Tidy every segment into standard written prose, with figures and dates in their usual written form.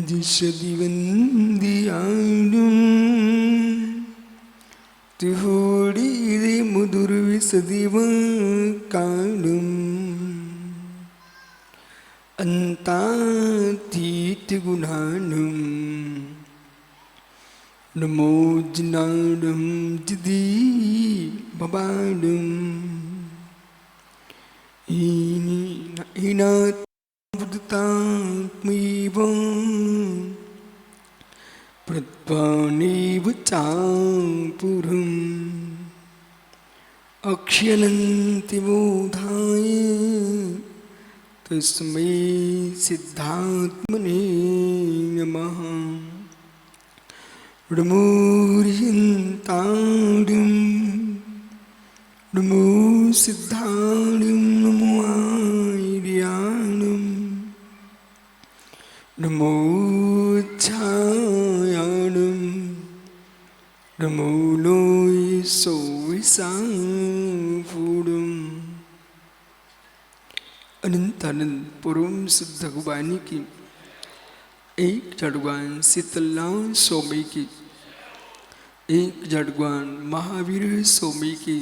ദിശദിവന്തിയാടും തിഹോടിയിലെ മുതുർവിസദിവ കാണും അന്താതീറ്റ് ഗുണാനും നമോജ്നാടും ജിദി ബബാടും ഈനാ പ്രത്വാനീവ ചാപുരം അക്ഷ്യനന്തി ബോധായ തസ്മൈ സിദ്ധാത്മനേ നമഃ. നമോരിയന്താടും നമോ സിദ്ധാടും നമോ ആര്യാണും നമോ ഛായാണും നമോ ലോയ് സോവിസാഫൂടും. अनंत आनंद परम सिद्ध भगवानी की एक जड़वान शीतलनाथ स्वामी की, एक जड़वान महावीर स्वामी की,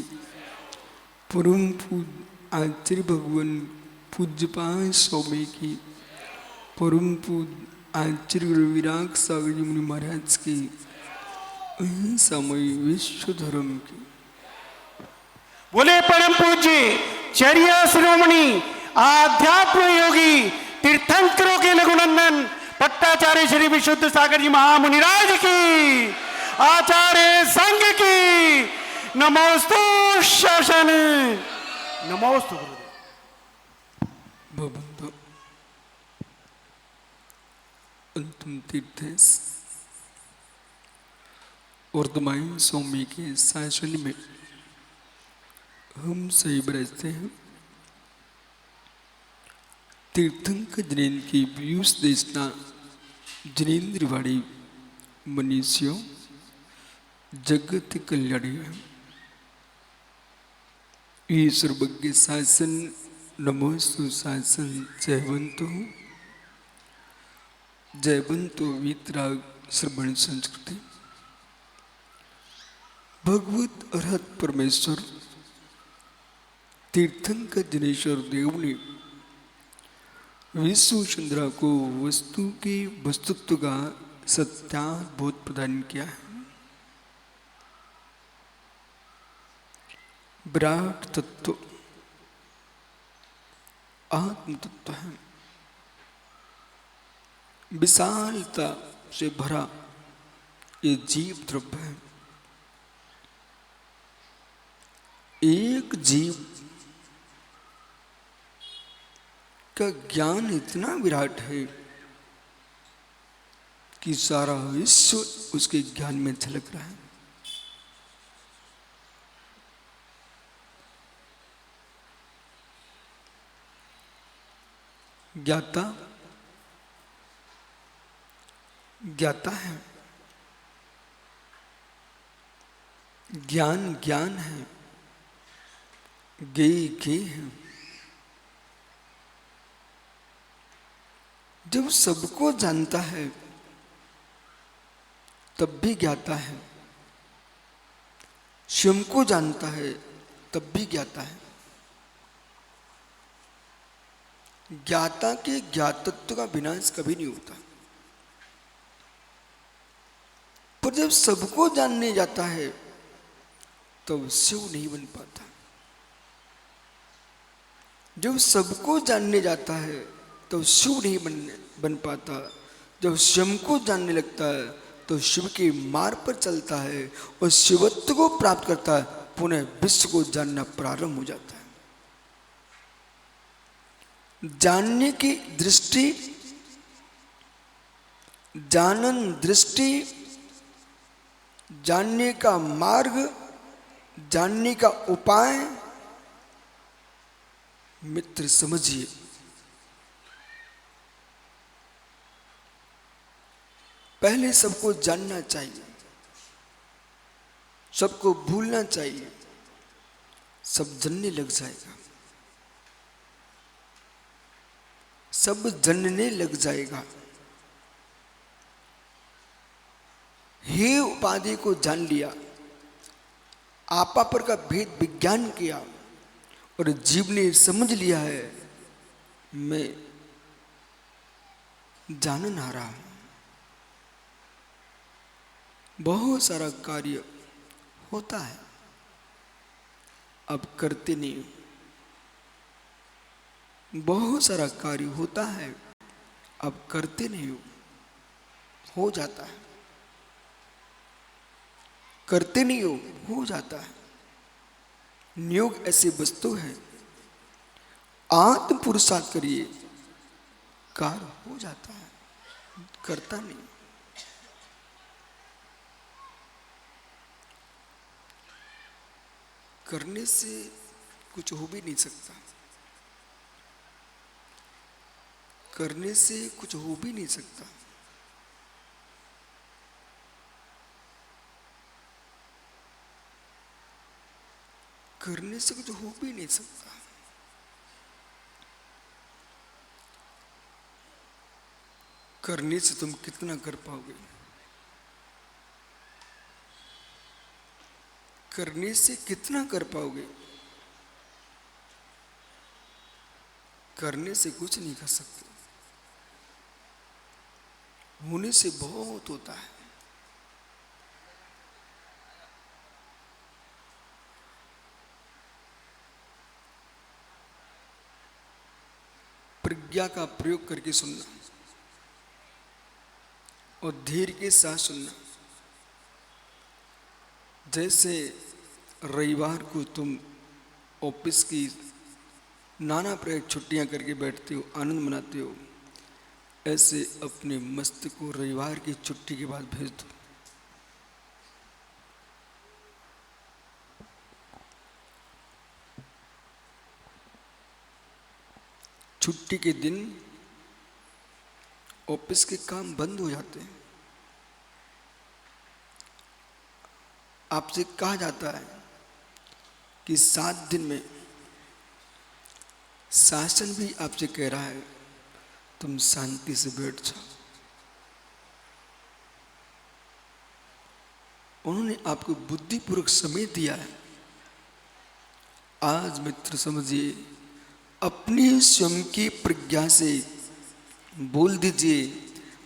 परम पूज आचार्य भगवान पूज्यपाद स्वामी की, परम पूज आचार्य गुरु विराग सागर जी मुनि महाराज की, समय विश्व धर्म की. बोले परम पूज्य चर्या शिरोमणि आध्यात्म योगी तीर्थंकरों के लघुनंदन पट्टाचार्य श्री विशुद्ध सागर जी महामुनिराज की, आचार्य संघ की नमोस्तु शासन. नमोस्तु गुरुदेव. अंतिम तीर्थ वर्धमान स्वामी के शासन में हम सही बरसते हैं. तीर्थंकर जैन की पीयूष देशना जनेन्द्रवाड़ी मनीषियों जगत कल्याणी है. ईश्वर भज्ञ शासन नमोस्तु शासन जयवंतो वीतराग श्रवण संस्कृति. भगवत अरहत परमेश्वर तीर्थंकर जनेश्वर देव ने विश्व चंद्रा को वस्तु के वस्तुत्व का सत्याबोध प्रदान किया है. विराट तत्व आत्म तत्व है. विशालता से भरा ये जीव द्रव्य है. एक जीव का ज्ञान इतना विराट है कि सारा विश्व उसके ज्ञान में झलक रहा है. ज्ञाता ज्ञाता है, ज्ञान ज्ञान है, ज्ञेय ज्ञेय है. जब सबको जानता है तब भी ज्ञाता है, स्वयं को जानता है तब भी ज्ञाता है. ज्ञाता के ज्ञातत्व का विनाश कभी नहीं होता. पर जब सबको जानने जाता है तब शिव नहीं बन पाता. जब सबको जानने जाता है तो शिव नहीं बन पाता. जब स्वयं को जानने लगता है तो शिव के मार्ग पर चलता है और शिवत्व को प्राप्त करता है, पुनः विश्व को जानना प्रारंभ हो जाता है। जानने की दृष्टि, जानन दृष्टि, जानने का मार्ग, जानने का उपाय, मित्र समझिए, पहले सबको जानना चाहिए, सबको भूलना चाहिए, सब जानने लग जाएगा, सब जानने लग जाएगा। हे उपाधि को जान लिया, आपा पर का भेद विज्ञान किया और जीव ने समझ लिया है मैं जानन आ रहा हूं। बहुत सारा कार्य होता है, अब करते नहीं हो। बहुत सारा कार्य होता है, अब करते नहीं हो जाता है, करते नहीं हो जाता है। नियोग ऐसी वस्तु है, आत्म पुरुषार्थ करिए, कार्य हो जाता है, करता नहीं। करने से कुछ हो भी नहीं सकता, करने से कुछ हो भी नहीं सकता। करने से कुछ हो भी नहीं सकता। करने से तुम कितना कर पाओगे? करने से कितना कर पाओगे? करने से कुछ नहीं कर सकते, होने से बहुत होता है। प्रज्ञा का प्रयोग करके सुनना और धैर्य के साथ सुनना। जैसे रविवार को तुम ऑफिस की नाना प्रकार छुट्टियां करके बैठते हो, आनंद मनाते हो, ऐसे अपने मस्तिष्क को रविवार की छुट्टी के बाद भेज दो। छुट्टी के दिन ऑफिस के काम बंद हो जाते हैं। आपसे कहा जाता है कि 7 दिन में, शासन भी आपसे कह रहा है तुम शांति से बैठ जाओ। उन्होंने आपको बुद्धिपूर्वक समय दिया है। आज मित्र समझिए, अपनी स्वयं की प्रज्ञा से बोल दीजिए,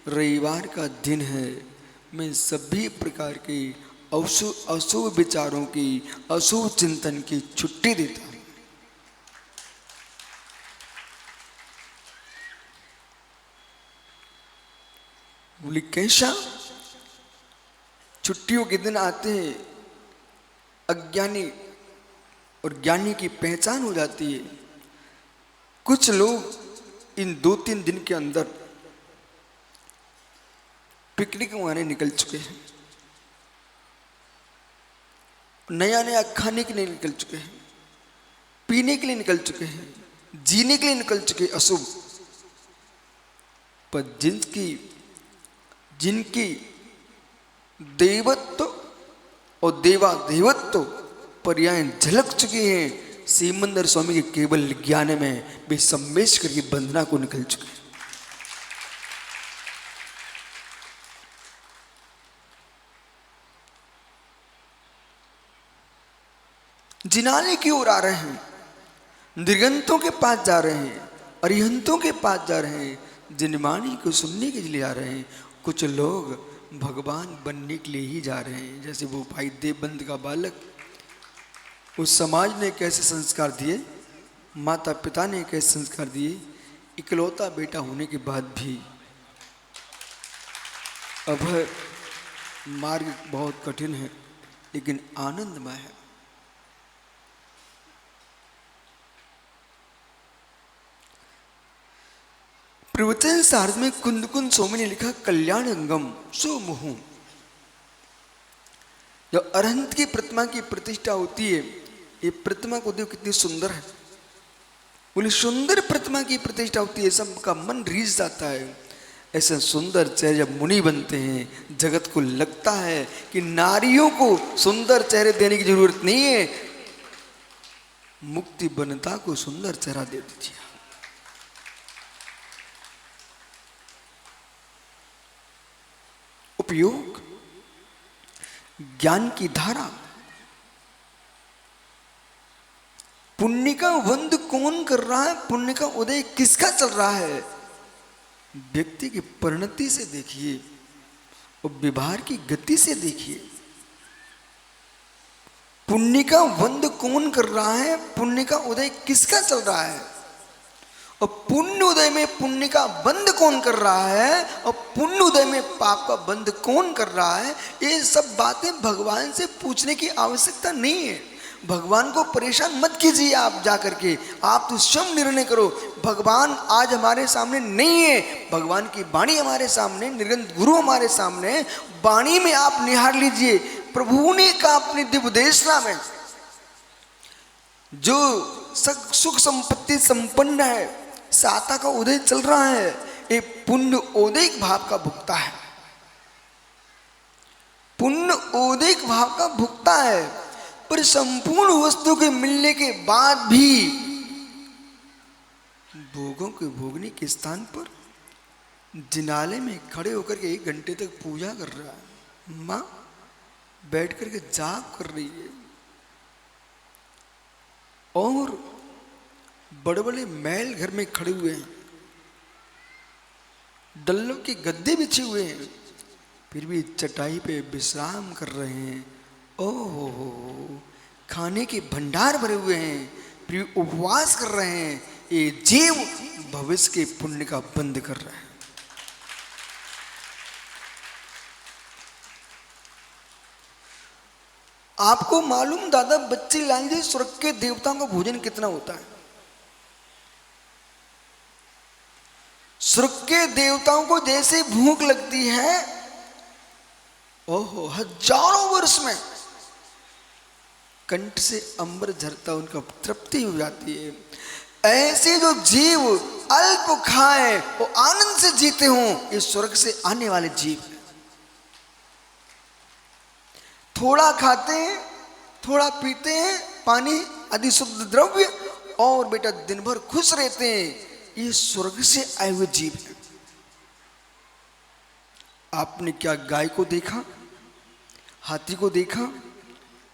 रविवार का दिन है, मैं सभी प्रकार के अशुभ विचारों की, अशुभ चिंतन की छुट्टी देता हूं। बोली कैसा? छुट्टियों के दिन आते हैं, अज्ञानी और ज्ञानी की पहचान हो जाती है। कुछ लोग इन 2-3 दिन के अंदर पिकनिक मनाने निकल चुके हैं, नया नया खाने के लिए निकल चुके हैं, पीने के लिए निकल चुके हैं, जीने के लिए निकल चुके हैं अशुभ। पर जिनकी देवत्व और देवादेवत्व पर्याय झलक चुके हैं, सीमंदर स्वामी के केवल ज्ञान में वे सम्मेश करके बंधना को निकल चुके हैं। जिनाने की ओर आ रहे हैं, दिगंतों के पास जा रहे हैं, अरिहंतों के पास जा रहे हैं, जिनवाणी को सुनने के लिए आ रहे हैं। कुछ लोग भगवान बनने के लिए ही जा रहे हैं। जैसे वो भाई देवबंद का बालक, उस समाज ने कैसे संस्कार दिए, माता पिता ने कैसे संस्कार दिए, इकलौता बेटा होने के बाद भी अभय मार्ग बहुत कठिन है लेकिन आनंदमय है। प्रवचन सार में कुंद स्वामी ने लिखा, कल्याण अंगम सो मुहु। जब अरहंत की प्रतिमा की प्रतिष्ठा होती है, ये प्रतिमा को देखो कितनी सुंदर है, बोले सुंदर प्रतिमा की प्रतिष्ठा होती है, सबका मन रीझ जाता है। ऐसे सुंदर चेहरे जब मुनि बनते हैं, जगत को लगता है कि नारियों को सुंदर चेहरे देने की जरूरत नहीं है, मुक्ति बनता को सुंदर चेहरा दे दीजिए। उपयोग ज्ञान की धारा। पुण्य का वंद कौन कर रहा है, पुण्य का उदय किसका चल रहा है, व्यक्ति की परिणति से देखिए और व्यवहार की गति से देखिए। पुण्य का वंद कौन कर रहा है, पुण्य का उदय किसका चल रहा है, और पुण्य उदय में पुण्य का बंध कौन कर रहा है, और पुण्य उदय में पाप का बंध कौन कर रहा है। ये सब बातें भगवान से पूछने की आवश्यकता नहीं है। भगवान को परेशान मत कीजिए आप जाकर के, आप तो स्वयं निर्णय करो। भगवान आज हमारे सामने नहीं है, भगवान की वाणी हमारे सामने, निर्गंध गुरु हमारे सामने, वाणी में आप निहार लीजिए। प्रभु ने कहा अपनी दिव्य देशना में, जो सुख संपत्ति संपन्न है, साता का उदय चल रहा है, ये पुण्य उदयिक भाव का भुगता है, पुण्य उदयिक भाव का भुगता है। पर संपूर्ण वस्तु के मिलने के बाद भी भोगों के भोगने के स्थान पर जिनाले में खड़े होकर के 1 घंटे तक पूजा कर रहा है, माँ बैठ करके जाप कर रही है, और बड़े बड़े महल घर में खड़े हुए हैं, डल्लों के गद्दे बिछे हुए हैं, फिर भी चटाई पे विश्राम कर रहे हैं। ओहो, खाने के भंडार भरे हुए हैं, फिर भी उपवास कर रहे हैं। ये जीव भविष्य के पुण्य का बंद कर रहा है। आपको मालूम दादा बच्ची लाल जी, स्वर्ग के देवताओं का भोजन कितना होता है? स्वर्ग के देवताओं को जैसे भूख लगती है, ओहो, हजारों वर्ष में कंठ से अंबर झरता उनका तृप्ति हो जाती है। ऐसे जो जीव अल्प खाए वो आनंद से जीते हों, ये स्वर्ग से आने वाले जीव हैं। थोड़ा खाते हैं, थोड़ा पीते हैं, पानी आदि शुद्ध द्रव्य, और बेटा दिन भर खुश रहते हैं, ये स्वर्ग से आए हुए जीव हैं। आपने क्या गाय को देखा, हाथी को देखा,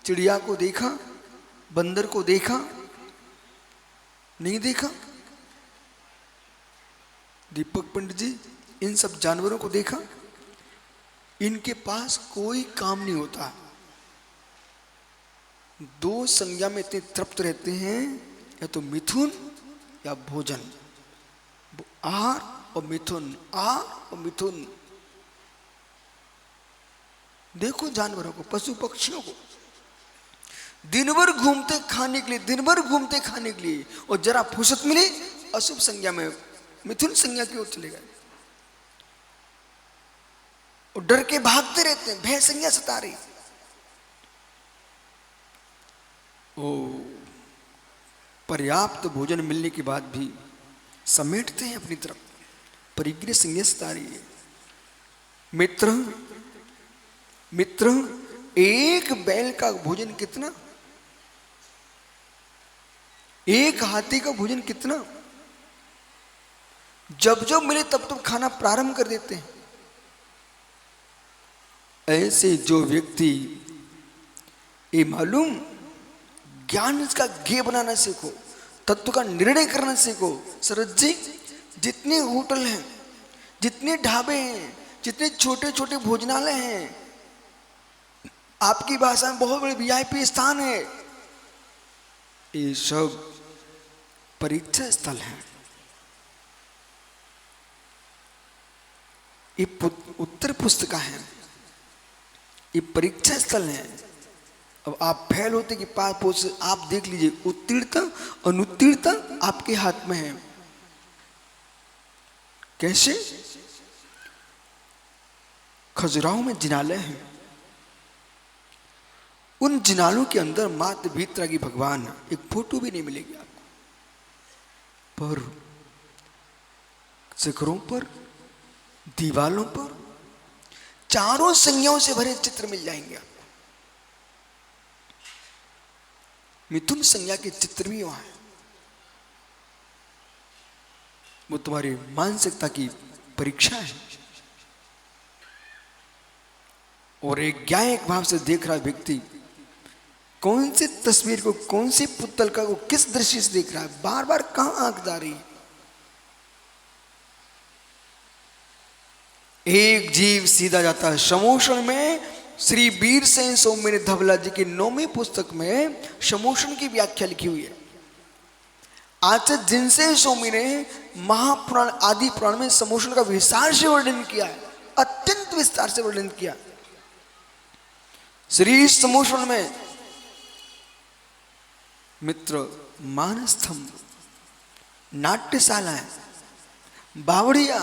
चिड़िया को देखा, बंदर को देखा? नहीं देखा। दीपक पंडित जी, इन सब जानवरों को देखा? इनके पास कोई काम नहीं होता, 2 संज्ञा में इतने तृप्त रहते हैं, या तो मिथुन या भोजन, आहार और मिथुन, आहार और मिथुन। देखो जानवरों को, पशु पक्षियों को, दिन भर घूमते खाने के लिए, दिन भर घूमते खाने के लिए, और जरा फुर्सत मिली अशुभ संज्ञा में, मिथुन संज्ञा की ओर चले गए, और डर के भागते रहते हैं, भय संज्ञा सता रही। ओ, पर्याप्त भोजन मिलने के बाद भी समेटते हैं अपनी तरफ, परिग्रह संज्ञा सता रही है। मित्र मित्र, एक बैल का भोजन कितना, एक हाथी का भोजन कितना? जब जब मिले तब तब खाना प्रारंभ कर देते हैं। ऐसे जो व्यक्ति, ये मालूम, ज्ञान का ज्ञेय बनाना सीखो, तत्व का निर्णय करना सीखो। शरद जी, जितने होटल हैं, जितने ढाबे हैं, जितने छोटे छोटे भोजनालय हैं, आपकी भाषा में बहुत बड़े वीआईपी स्थान है, ये सब परीक्षा स्थल है। ये उत्तर पुस्तिका है, ये परीक्षा स्थल है। अब आप फेल होते कि पास पहुंच, आप देख लीजिए उत्तीर्णता अनुत्तीर्णता आपके हाथ में है। कैसे? खजुराहो में जिनालय है, उन जिनालों के अंदर मात्र भीतरा की भगवान, एक फोटो भी नहीं मिलेगी आपको, पर शिखरों पर, दीवालों पर चारों संज्ञाओं से भरे चित्र मिल जाएंगे आपको। मिथुन संज्ञा के चित्र भी वहां है। वो तुम्हारी मानसिकता की परीक्षा है। और एक ज्ञायक भाव से देख रहा व्यक्ति कौन सी तस्वीर को, कौन सी पुतल का को किस दृष्टि से देख रहा है, बार बार कहां आंख जा रही है। एक जीव सीधा जाता है। समोषण में श्री वीर सेन सोमेन धवला जी की 9वीं पुस्तक में समोषण की व्याख्या लिखी हुई है। आचार्य जिनसे स्वामी ने महापुराण आदि पुराण में समोषण का विस्तार से वर्णन किया है, अत्यंत विस्तार से वर्णन किया। श्री समोषण में मित्र मानस्तंभ, नाट्यशालाएं, बावड़िया,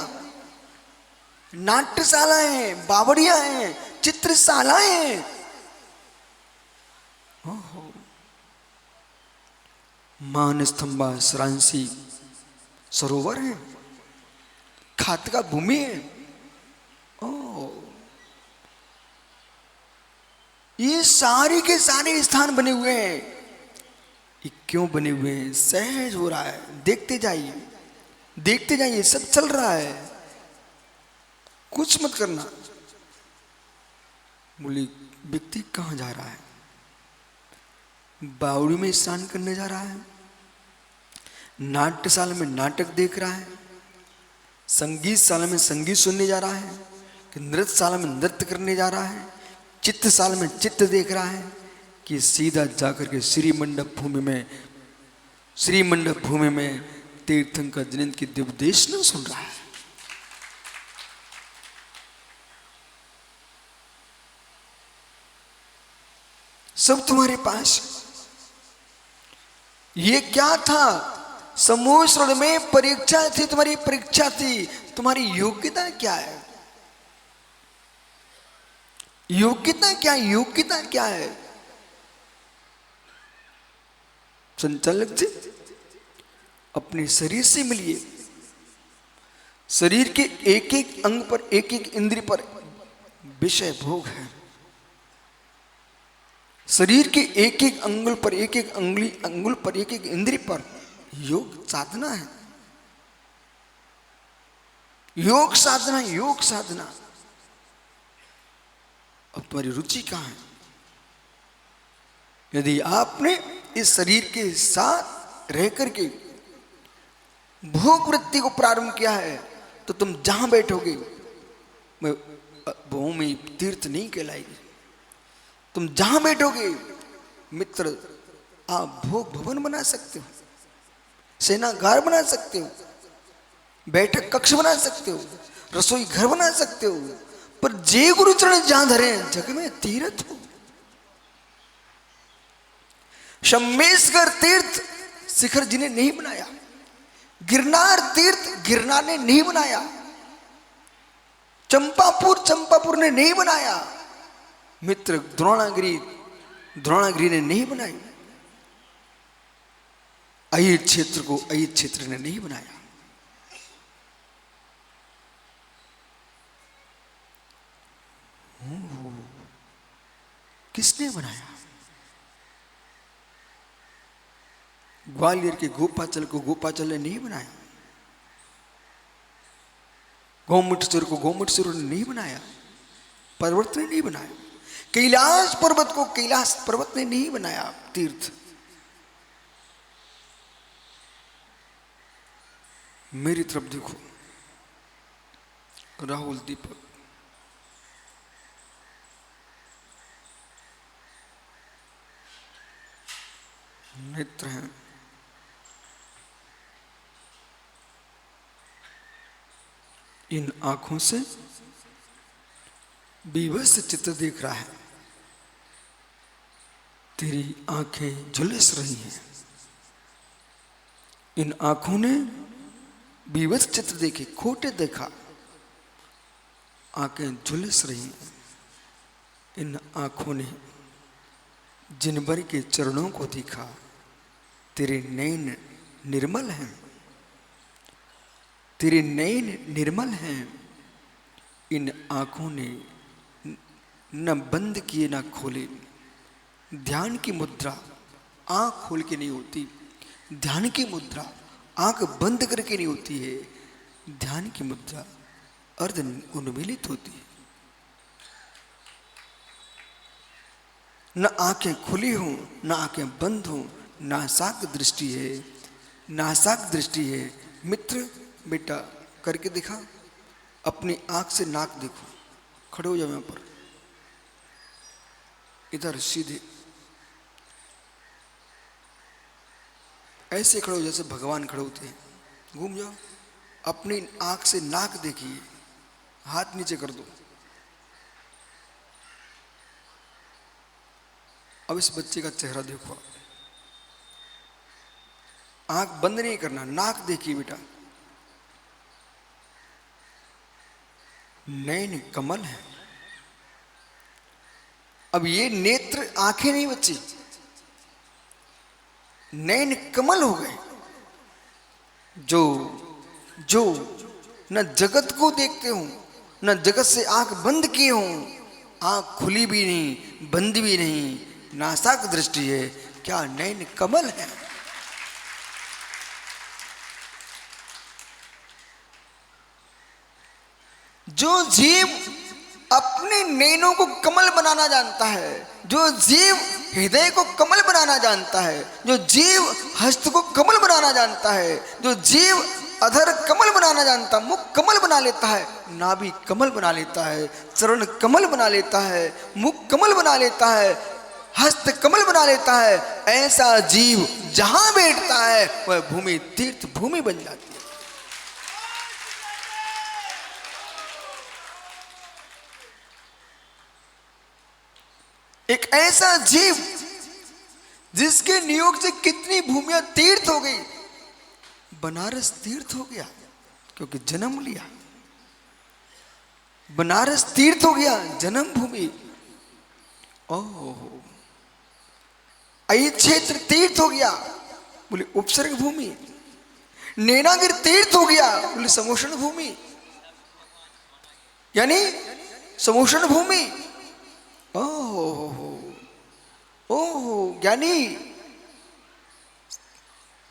नाट्यशालाएं हैं, बावड़िया हैं, चित्रशालाएं हैं। मानस्तंभा सरांसी सरोवर है, खातका भूमि है। ये सारे के सारे स्थान बने हुए हैं। ये क्यों बने हुए हैं? सहज हो रहा है, देखते जाइए, देखते जाइए, सब चल रहा है, कुछ मत करना। बोली व्यक्ति कहां जा रहा है? बावड़ी में स्नान करने जा रहा है, नाट्यशाला में नाटक देख रहा है, संगीतशाला में संगीत सुनने जा रहा है, कि नृत्यशाला में नृत्य करने जा रहा है, चित्रशाला में चित्र देख रहा है, कि सीधा जाकर के श्री मंडप भूमि में तीर्थंकर जिनेंद्र की दिव्यदेशना सुन रहा है। सब तुम्हारे पास। ये क्या था? समोषण में परीक्षा थी, तुम्हारी परीक्षा थी। तुम्हारी योग्यता क्या है? योग्यता क्या? योग्यता क्या है? संचालक जी, अपने शरीर से मिलिए। शरीर के एक एक अंग पर, एक एक इंद्रिय पर विषय भोग है। शरीर के एक एक अंगुल पर, एक एक अंगुल पर, एक एक इंद्रिय पर योग साधना है। योग साधना, योग साधना। अब तुम्हारी रुचि कहां है? यदि आपने इस शरीर के साथ रह करके भोग वृत्ति को प्रारंभ किया है, तो तुम जहां बैठोगे भूमि तीर्थ नहीं कहलाएगी। तुम जहां बैठोगे मित्र, आप भोग भवन बना सकते हो, सेनागार बना सकते हो, बैठक कक्ष बना सकते हो, रसोई घर बना सकते हो, पर जे गुरु चरण जहां धरे जग में तीर्थ हो। शम्मेश्वर तीर्थ शिखर जी ने नहीं बनाया, गिरनार तीर्थ गिरनार ने नहीं बनाया, चंपापुर ने नहीं बनाया, मित्र द्रोणागिरी ने नहीं बनाई, अय्यर क्षेत्र को अय्यर क्षेत्र ने नहीं बनाया। किसने बनाया? ग्वालियर के गोपाचल को गोपाचल ने नहीं बनाया, गोमुटेश्वर को गोमुटेश्वर ने नहीं बनाया, पर्वत ने नहीं बनाया, कैलाश पर्वत को कैलाश पर्वत ने नहीं बनाया। तीर्थ मेरी तरफ देखो, राहुल दीपक, नेत्र हैं, इन आंखों से विवश चित्र देख रहा है। तेरी आंखें झुलस रही हैं। इन आंखों ने विवश चित्र देखे, खोटे देखा, आंखें झुलस रही हैं। इन आंखों ने जिनवर के चरणों को देखा, तेरे नयन निर्मल हैं, तेरे नयन निर्मल हैं। इन आंखों ने न बंद किए न खोले। ध्यान की मुद्रा आंख खोल के नहीं होती, ध्यान की मुद्रा आंख बंद करके नहीं होती है। ध्यान की मुद्रा अर्ध उन्मीलित होती है। न आंखें खुली हों न आंखें बंद हों, नासाक दृष्टि है, नासाक दृष्टि है। मित्र बेटा करके दिखा, अपनी आंख से नाक देखो। खड़े हो जाओ यहां पर, इधर सीधे ऐसे खड़े हो जैसे भगवान खड़े होते हैं। घूम जाओ, अपनी आंख से नाक देखिए, हाथ नीचे कर दो। अब इस बच्चे का चेहरा देखो, आंख बंद नहीं करना, नाक देखिए बेटा। नयन कमल है। अब ये नेत्र आंखें नहीं बच्ची, नयन कमल हो गए। जो न जगत को देखते हो न जगत से आंख बंद किए हो, आंख खुली भी नहीं बंद भी नहीं, नासाक दृष्टि है। क्या नयन कमल है। जो जीव अपने नैनों को कमल बनाना जानता है, जो जीव हृदय को कमल बनाना जानता है, जो जीव हस्त को कमल बनाना जानता है, जो जीव अधर कमल बनाना जानता, मुख कमल बना लेता है, नाभि कमल बना लेता है, चरण कमल बना लेता है, मुख कमल बना लेता है, हस्त कमल बना लेता है, ऐसा जीव जहां बैठता है वह भूमि तीर्थ भूमि बन जाती है। एक ऐसा जीव जिसके नियोग से कितनी भूमियां तीर्थ हो गई। बनारस तीर्थ हो गया क्योंकि जन्म लिया, बनारस तीर्थ हो गया जन्म भूमि। ओह, अय क्षेत्र तीर्थ हो गया बोले उपसर्ग भूमि। नैनागिर तीर्थ हो गया बोले समोषण भूमि, यानी समोषण भूमि। ओहो ओहो, ज्ञानी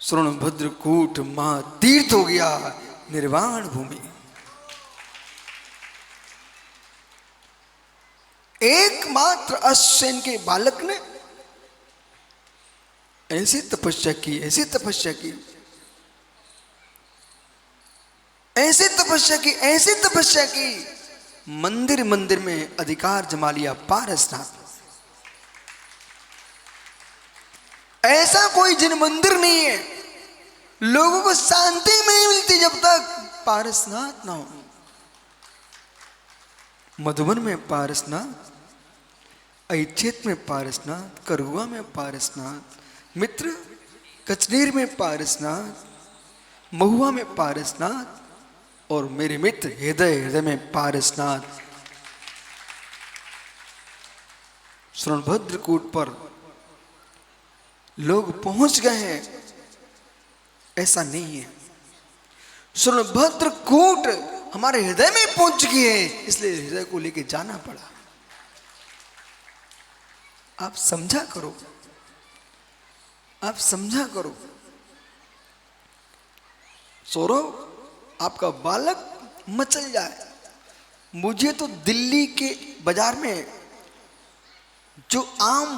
सोनभद्रकूट मां तीर्थ हो गया निर्वाण भूमि। एकमात्र अश्विन के बालक ने ऐसी तपस्या की, ऐसी तपस्या की, ऐसी तपस्या की, ऐसी तपस्या की, मंदिर मंदिर में अधिकार जमा लिया पारसनाथ। ऐसा कोई जिन मंदिर नहीं है, लोगों को शांति नहीं मिलती जब तक पारसनाथ ना हो। मधुबन में पारसनाथ, ऐच्छेद में पारसनाथ, करुआ में पारसनाथ, मित्र कचनेर में पारसनाथ, महुआ में पारसनाथ, और मेरे मित्र हृदय हृदय में पारसनाथ। सोनभद्रकूट पर लोग पहुंच गए हैं ऐसा नहीं है। सोनभद्रकूट हमारे हृदय में पहुंच चुकी है, इसलिए हृदय को लेके जाना पड़ा। आप समझा करो, आप समझा करो। सौरभ, आपका बालक मचल जाए। मुझे तो दिल्ली के बाजार में जो आम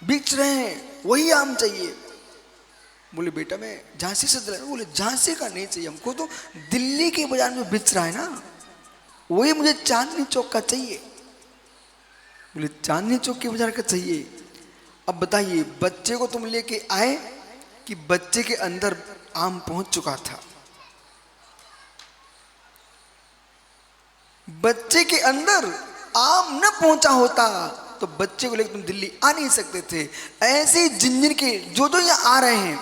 बिक रहे हैं वही आम चाहिए। बोले बेटा मैं झांसी से दिलाया। बोले झांसी का नहीं चाहिए हमको, तो दिल्ली के बाजार में बिक रहा है ना वही मुझे चांदनी चौक का चाहिए। बोले चांदनी चौक के बाजार का चाहिए। अब बताइए, बच्चे को तुम लेके आए कि बच्चे के अंदर आम पहुंच चुका था? बच्चे के अंदर आम न पहुंचा होता तो बच्चे को लेकर तुम दिल्ली आ नहीं सकते थे। ऐसे जिन के जो यहाँ आ रहे हैं,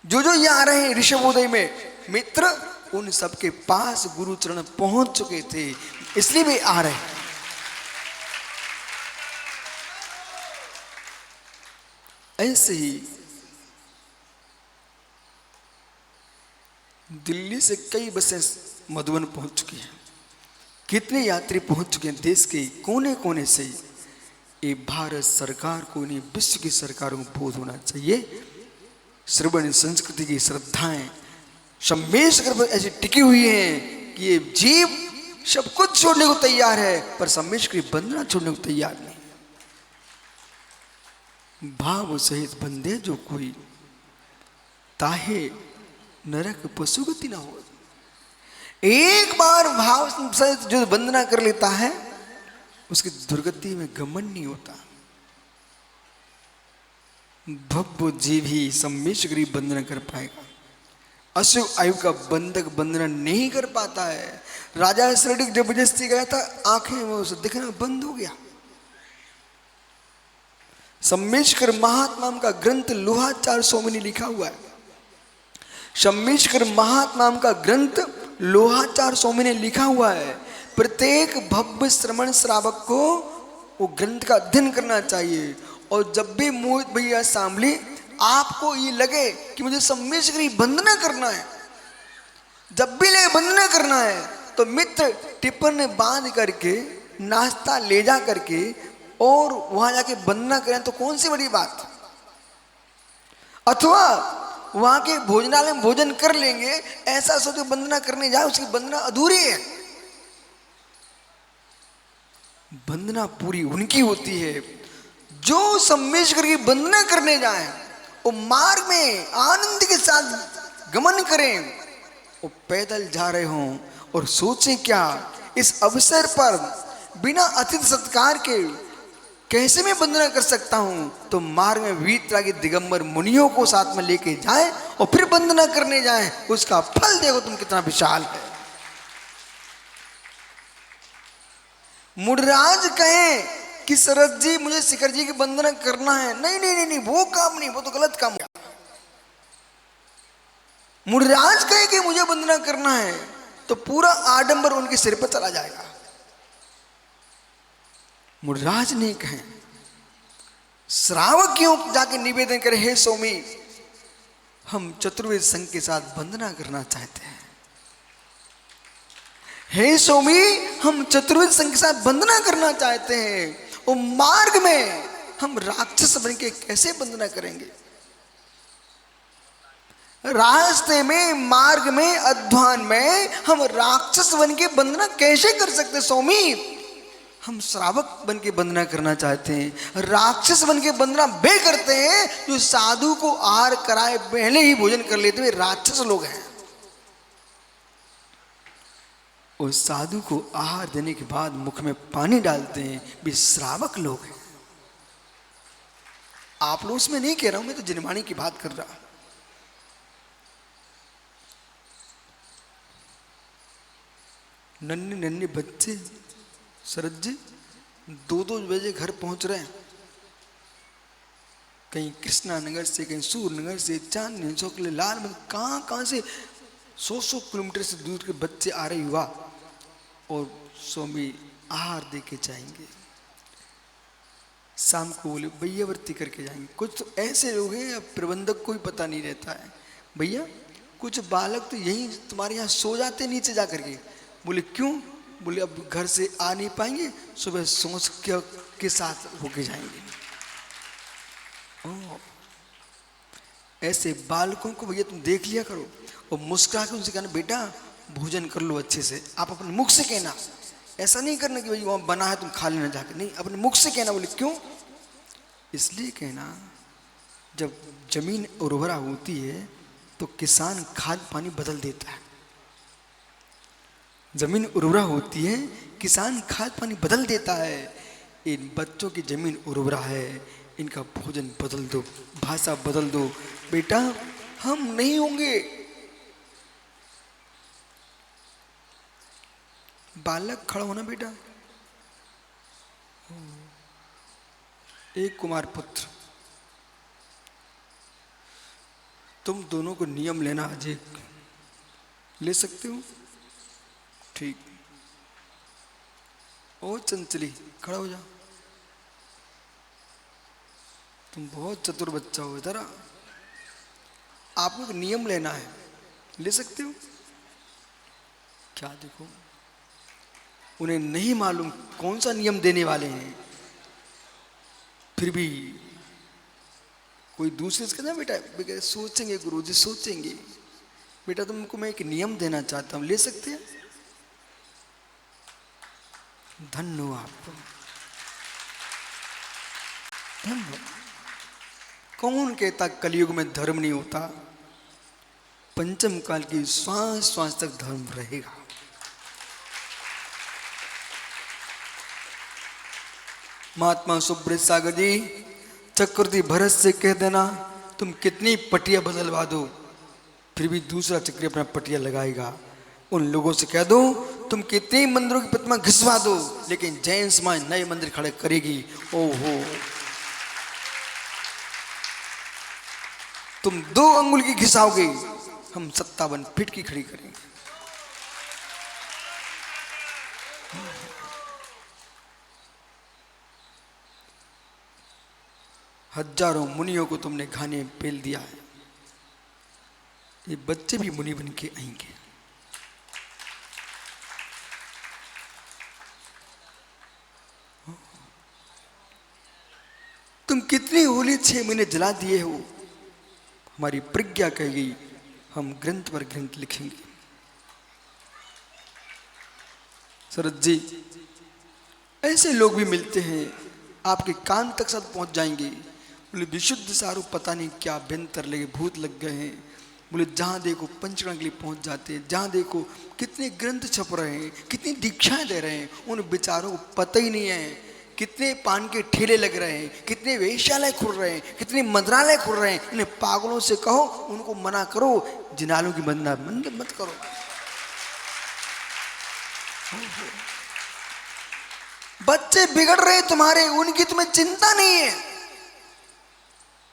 जो यहाँ आ रहे हैं ऋषभोदय में मित्र, उन सबके पास गुरु चरण पहुंच चुके थे, इसलिए वे आ रहे हैं। ऐसे ही दिल्ली से कई बसें मधुबन पहुंच चुकी हैं, कितने यात्री पहुंच चुके हैं देश के कोने कोने से। ये भारत सरकार को, नहीं विश्व की सरकारों को बोध होना चाहिए। श्रवण संस्कृति की श्रद्धाएं सम्मेशकर पर ऐसी टिकी हुई हैं कि ये जीव सब कुछ छोड़ने को तैयार है, पर सम्मेशकर की वंदना छोड़ने को तैयार नहीं। भाव सहित बंदे जो कोई, ताहे नरक पशुगति ना हो। एक बार भाव सहित जो वंदना कर लेता है, उसकी दुर्गति में गमन नहीं होता। भव्य जीव ही सम्मेशकर की वंदना कर पाएगा, अशुभ आयु का बंधक वंदना नहीं कर पाता है। राजा श्रेष्ठ जबरदस्ती गया था, आंखें में उसे दिखना बंद हो गया। सम्मेशकर महात्मा का ग्रंथ लोहाचार सोमनी लिखा हुआ है। सम्मेशकर महात्मा का ग्रंथ लोहाचार सोमनी लिखा हुआ है। प्रत्येक भव्य श्रवण श्रावक को वो ग्रंथ का अध्ययन करना चाहिए। और जब भी मोहित भैया सामने आपको ये लगे कि मुझे सम्मेशकर की वंदना करना है, जब भी लगे वंदना करना है, तो मित्र टिप्पण बांध करके नाश्ता ले जा करके और वहां जाके वंदना करें तो कौन सी बड़ी बात। अथवा वहां के भोजनालय में भोजन कर लेंगे, ऐसा सोच वंदना करने जाए, उसकी वंदना अधूरी है। वंदना पूरी उनकी होती है जो सम्मेशकर की वंदना करने जाए, वो मार्ग में आनंद के साथ गमन करें। वो पैदल जा रहे हों और सोचें क्या इस अवसर पर बिना अतिथि सत्कार के कैसे मैं वंदना कर सकता हूं। तो मार्ग में वीतरा के दिगंबर मुनियों को साथ में लेके जाए और फिर वंदना करने जाए, उसका फल देखो तुम कितना विशाल है। मुडराज कहें कि शरद जी मुझे शिखर जी की वंदना करना है, नहीं नहीं नहीं नहीं, वो काम नहीं, वो तो गलत काम है। मुडराज कहे कि मुझे वंदना करना है, तो पूरा आडंबर उनके सिर पर चला जाएगा। मुडराज नहीं कहें, श्रावक क्यों जाके निवेदन करे, हे स्वामी हम चतुर्वेद संघ के साथ वंदना करना चाहते हैं। हे स्वामी हम चतुर्वेद संघ के साथ वंदना करना चाहते हैं। और मार्ग में हम राक्षस बन के कैसे वंदना करेंगे। रास्ते में, मार्ग में, अध्वान में हम राक्षस बन के वंदना कैसे कर सकते स्वामी। हम श्रावक बन के वंदना करना चाहते हैं। राक्षस बन के वंदना वे करते हैं जो साधु को आहार कराए पहले ही भोजन कर लेते हुए राक्षस लोग हैं। और साधु को आहार देने के बाद मुख में पानी डालते हैं वे श्रावक लोग हैं। आप लोग उसमें नहीं कह रहा हूं, मैं तो जिनवाणी की बात कर रहा। नन्हे नन्हे बच्चे शरद जी 2-2 बजे घर पहुंच रहे हैं, कहीं कृष्णा नगर से, कहीं सूरनगर से, चांदनी चौक, लाल में, कहां से 100 किलोमीटर से दूर के बच्चे आ रहे युवा, और स्वामी आहार दे के जाएंगे। शाम को बोले भैयावर्ती करके जाएंगे। कुछ तो ऐसे लोग हैं, अब प्रबंधक को भी पता नहीं रहता है, भैया कुछ बालक तो यहीं तुम्हारे यहाँ सो जाते नीचे जा करके। बोले क्यों? बोले अब घर से आ नहीं पाएंगे, सुबह सोच के साथ होके जाएंगे। ऐसे बालकों को भैया तुम देख लिया करो और मुस्कुरा के उनसे कहना बेटा भोजन कर लो अच्छे से। आप अपने मुख से कहना, ऐसा नहीं करना कि भाई वहां बना है तुम खा लेना जाके, नहीं, अपने मुख से कहना। बोले क्यों? इसलिए कहना जब जमीन उर्वरा होती है तो किसान खाद पानी बदल देता है। जमीन उर्वरा होती है, किसान खाद पानी बदल देता है। इन बच्चों की जमीन उर्वरा है, इनका भोजन बदल दो, भाषा बदल दो। बेटा हम नहीं होंगे। बालक खड़ा होना बेटा, एक कुमार पुत्र, तुम दोनों को नियम लेना आज एक ले सकते हो? ठीक। ओ चंचली, खड़ा हो जा। तुम बहुत चतुर बच्चा हो, इधर आ। आपको एक नियम लेना है, ले सकते हो? क्या देखो, उन्हें नहीं मालूम कौन सा नियम देने वाले हैं, फिर भी कोई दूसरे से कहना बेटा बेटा सोचेंगे, गुरुजी सोचेंगे, बेटा तुमको मैं एक नियम देना चाहता हूं, ले सकते हैं? धन्य हो आपको, धन्य हो। कौन कहता कलयुग में धर्म नहीं होता? पंचम काल की श्वास श्वास तक धर्म रहेगा। महात्मा सुब्रत सागर जी, चक्रवर्ती भरत से कह देना तुम कितनी पटिया बदलवा दो, फिर भी दूसरा चक्री अपना पटिया लगाएगा। उन लोगों से कह दो तुम कितनी मंदिरों की प्रतिमा घिसवा दो, लेकिन जैन समाज नए मंदिर खड़े करेगी। ओहो, तुम 2 अंगुल की घिसाओगे, हम 57 फीट की खड़ी करेंगे। हजारों मुनियों को तुमने घाने में पेल दिया है, ये बच्चे भी मुनि बन के आएंगे। तुम कितनी होली 6 महीने जला दिए हो, हमारी प्रज्ञा कहेगी हम ग्रंथ पर ग्रंथ लिखेंगे। शरद जी, ऐसे लोग भी मिलते हैं, आपके कान तक सब पहुंच जाएंगे। बोले विशुद्ध सारू पता नहीं क्या अभ्यंतर लगे, भूत लग गए हैं। बोले जहां देखो पंचकर्ण के लिए पहुंच जाते हैं, जहां देखो कितने ग्रंथ छप रहे हैं, कितनी दीक्षाएं दे रहे हैं, उन बेचारों को पता ही नहीं है। कितने पान के ठेले लग रहे हैं, कितने वेश्यालय खुल रहे हैं, कितने मंत्रालय खुल रहे हैं। इन्हें पागलों से कहो, उनको मना करो, जिनालों की बंदा बंद मत करो। बच्चे बिगड़ रहे तुम्हारे, उनकी तुम्हें चिंता नहीं है।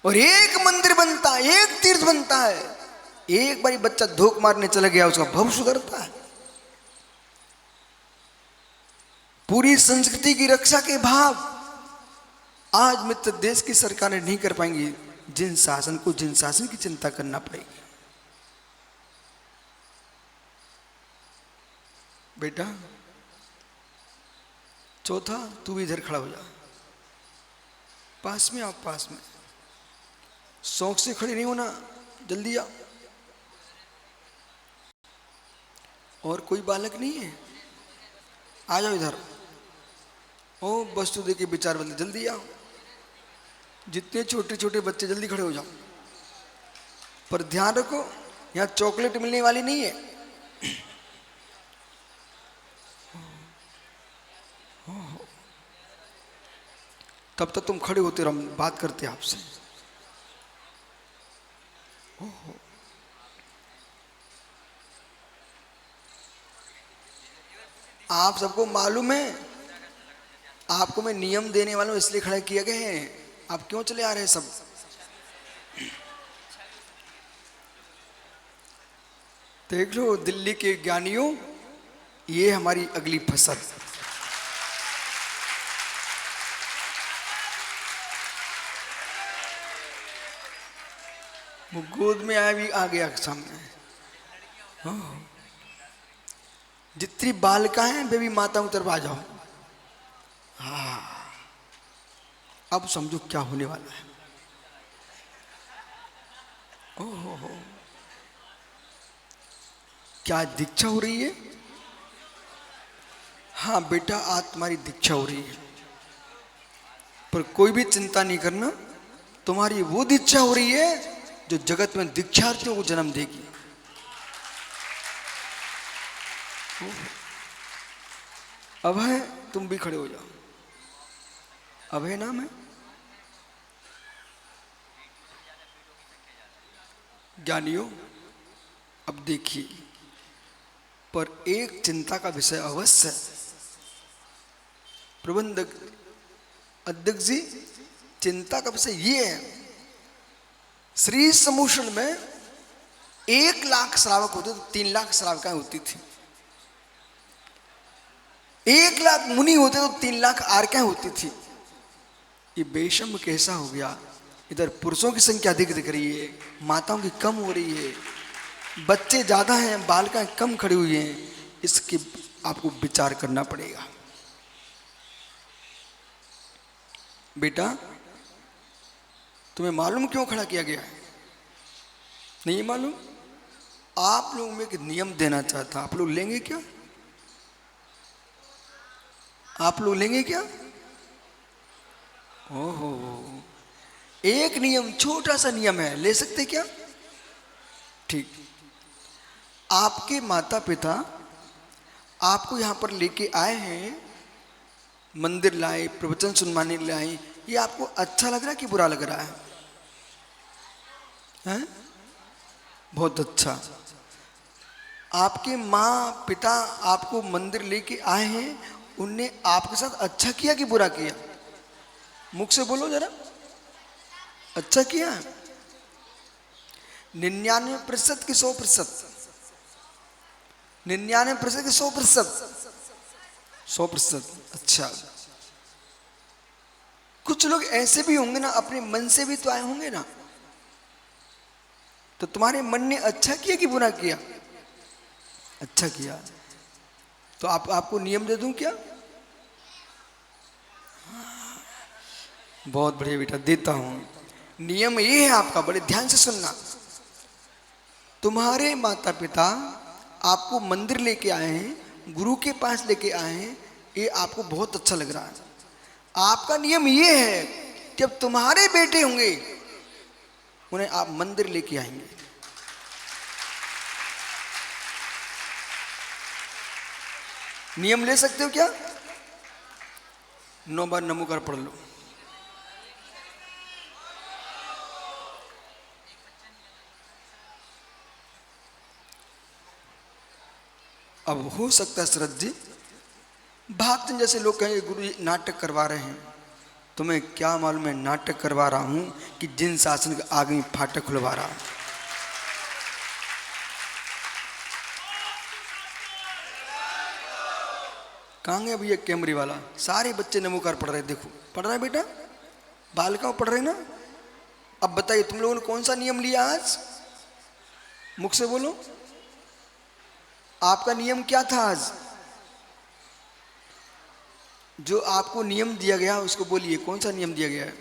और एक मंदिर बनता है, एक तीर्थ बनता है, एक बारी बच्चा धोख मारने चला गया, उसका भव सुधरता है। पूरी संस्कृति की रक्षा के भाव आज मित्र देश की सरकारें नहीं कर पाएंगी, जिन शासन को जिन शासन की चिंता करना पड़ेगी। बेटा चौथा, तू भी इधर खड़ा हो जा, पास में आओ, पास में। शौक से खड़े नहीं होना, जल्दी आओ। और कोई बालक नहीं है? आ जाओ इधर। ओ वस्तु दे के विचार बदले, जल्दी आओ। जितने छोटे छोटे बच्चे जल्दी खड़े हो जाओ। पर ध्यान रखो, यहाँ चॉकलेट मिलने वाली नहीं है। तब तक तुम खड़े होते रहो, हम बात करते आपसे। आप सबको मालूम है, आपको मैं नियम देने वाला हूं, इसलिए खड़े किए गए हैं। आप क्यों चले आ रहे हैं सब? देख लो दिल्ली के ज्ञानियों, ये हमारी अगली फसल। वो गोद में आया भी आ गया सामने। जितनी बालिकाएं हैं वे भी माताओं तरफ आ जाओ। हाँ, अब समझो क्या होने वाला है। ओहो, क्या दीक्षा हो रही है? हाँ बेटा, आज तुम्हारी दीक्षा हो रही है, पर कोई भी चिंता नहीं करना, तुम्हारी वो दीक्षा हो रही है जो जगत में दीक्षार्थियों को जन्म देगी। अभय, तुम भी खड़े हो जाओ। अभय नाम है? ज्ञानियों, अब देखिए, पर एक चिंता का विषय अवश्य। प्रबंधक अध्यक्ष जी, चिंता कब से ये है, श्री समूषण में 1,00,000 श्रावक होते तो 3,00,000 श्रावकाएं होती थी, 1,00,000 मुनि होते तो 3,00,000 आर्काएं होती थी। ये बेशम कैसा हो गया, इधर पुरुषों की संख्या अधिक दिख रही है, माताओं की कम हो रही है, बच्चे ज्यादा हैं, बालिकाएं कम खड़ी हुई हैं। इसकी आपको विचार करना पड़ेगा। बेटा, तुम्हें मालूम क्यों खड़ा किया गया है? नहीं मालूम? आप लोगों में एक नियम देना चाहता, आप लोग लेंगे क्या? आप लोग लेंगे क्या? ओहो, एक नियम, छोटा सा नियम है, ले सकते क्या? ठीक। आपके माता पिता आपको यहां पर लेके आए हैं, मंदिर लाए, प्रवचन सुनवाने लाए, ये आपको अच्छा लग रहा है कि बुरा लग रहा है? हैं? बहुत अच्छा। आपके माँ पिता आपको मंदिर लेके आए हैं, उनने आपके साथ अच्छा किया कि बुरा किया? मुख से बोलो जरा, अच्छा किया? 99% की 100%? 99% की 100%? 100%। अच्छा, कुछ लोग ऐसे भी होंगे ना, अपने मन से भी तो आए होंगे ना, तो तुम्हारे मन ने अच्छा किया कि बुरा किया? अच्छा किया। तो आपको नियम दे दूं क्या? बहुत बढ़िया बेटा, देता हूं। नियम ये है आपका, बड़े ध्यान से सुनना। तुम्हारे माता पिता आपको मंदिर लेके आए हैं, गुरु के पास लेके आए हैं, ये आपको बहुत अच्छा लग रहा है। आपका नियम ये है, जब तुम्हारे बेटे होंगे उन्हें आप मंदिर लेके आएंगे। नियम ले सकते हो क्या? 9 बार नमोकार पढ़ लो। अब हो सकता है शरद जी, भागचंद जैसे लोग कहेंगे गुरु जी नाटक करवा रहे हैं। तुम्हें क्या मालूम है नाटक करवा रहा हूं कि जिन शासन के आगे फाटक खुलवा रहा हूं। कहाँ गया भैया कैमरे वाला? सारे बच्चे नमोकार पढ़ रहे, देखो पढ़ रहा है बेटा, बालिकाओं पढ़ रहे ना। अब बताइए तुम लोगों ने कौन सा नियम लिया आज? मुख से बोलो, आपका नियम क्या था आज? जो आपको नियम दिया गया उसको बोलिए, कौन सा नियम दिया गया है?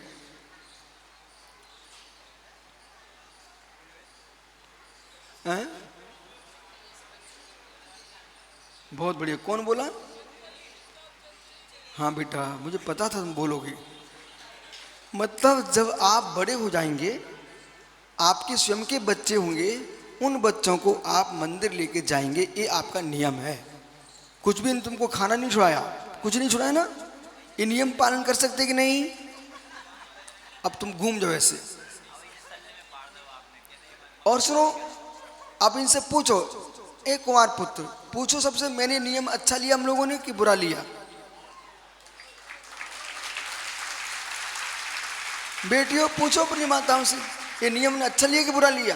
हैं? बहुत बढ़िया, कौन बोला? हाँ बेटा, मुझे पता था तुम बोलोगे। मतलब जब आप बड़े हो जाएंगे, आपके स्वयं के बच्चे होंगे, उन बच्चों को आप मंदिर लेके जाएंगे, ये आपका नियम है। कुछ भी तुमको खाना नहीं छुड़ाया, कुछ नहीं छुड़ाया ना, ये नियम पालन कर सकते कि नहीं? अब तुम घूम जाओ ऐसे। और सुनो, आप इनसे पूछो, एक कुमार पुत्र पूछो सबसे, मैंने नियम अच्छा लिया हम लोगों ने कि बुरा लिया? बेटियों पूछो अपनी माताओं से, ये नियम ने अच्छा लिया कि बुरा लिया?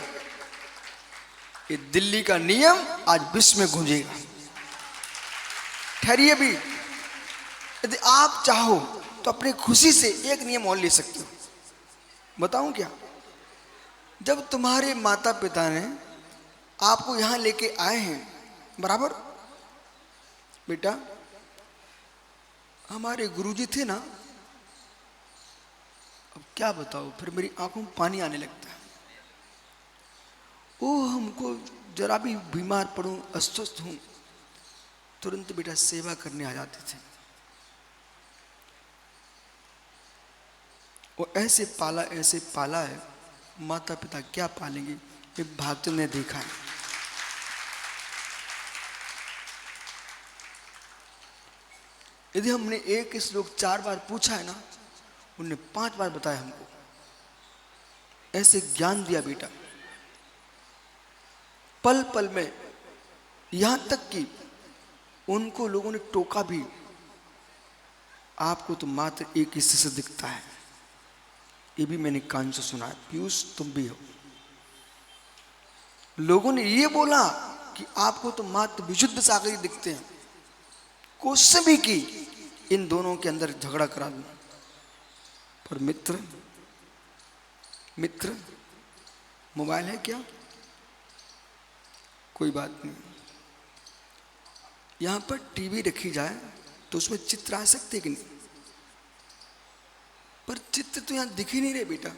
ये दिल्ली का नियम आज विश्व में गूंजेगा। ठहरिए भी, यदि आप चाहो तो अपनी खुशी से एक नियम और ले सकते हो। बताऊं क्या? जब तुम्हारे माता पिता ने आपको यहां लेके आए हैं, बराबर बेटा, हमारे गुरुजी थे ना, अब क्या बताओ, फिर मेरी आंखों में पानी आने लगता है। वो हमको जरा भी बीमार पड़ूं, अस्वस्थ हूं, तुरंत बेटा सेवा करने आ जाते थे। वो ऐसे पाला है, माता पिता क्या पालेंगे, ये भागचंद ने देखा है। यदि हमने एक श्लोक 4 बार पूछा है ना, उनने 5 बार बताया हमको, ऐसे ज्ञान दिया बेटा। पल पल में, यहां तक कि उनको लोगों ने टोका भी, आपको तो मात्र एक हिस्से से दिखता है। ये भी मैंने कान से सुना है। पीयूष तुम भी हो। लोगों ने ये बोला कि आपको तो मात्र विशुद्ध सागर ही दिखते हैं। कोशिश भी की इन दोनों के अंदर झगड़ा करा दूं, पर मित्र मोबाइल है क्या? कोई बात नहीं, यहां पर टीवी रखी जाए तो उसमें चित्र आ सकते कि नहीं? पर चित्र तो यहां दिख ही नहीं रहे बेटा।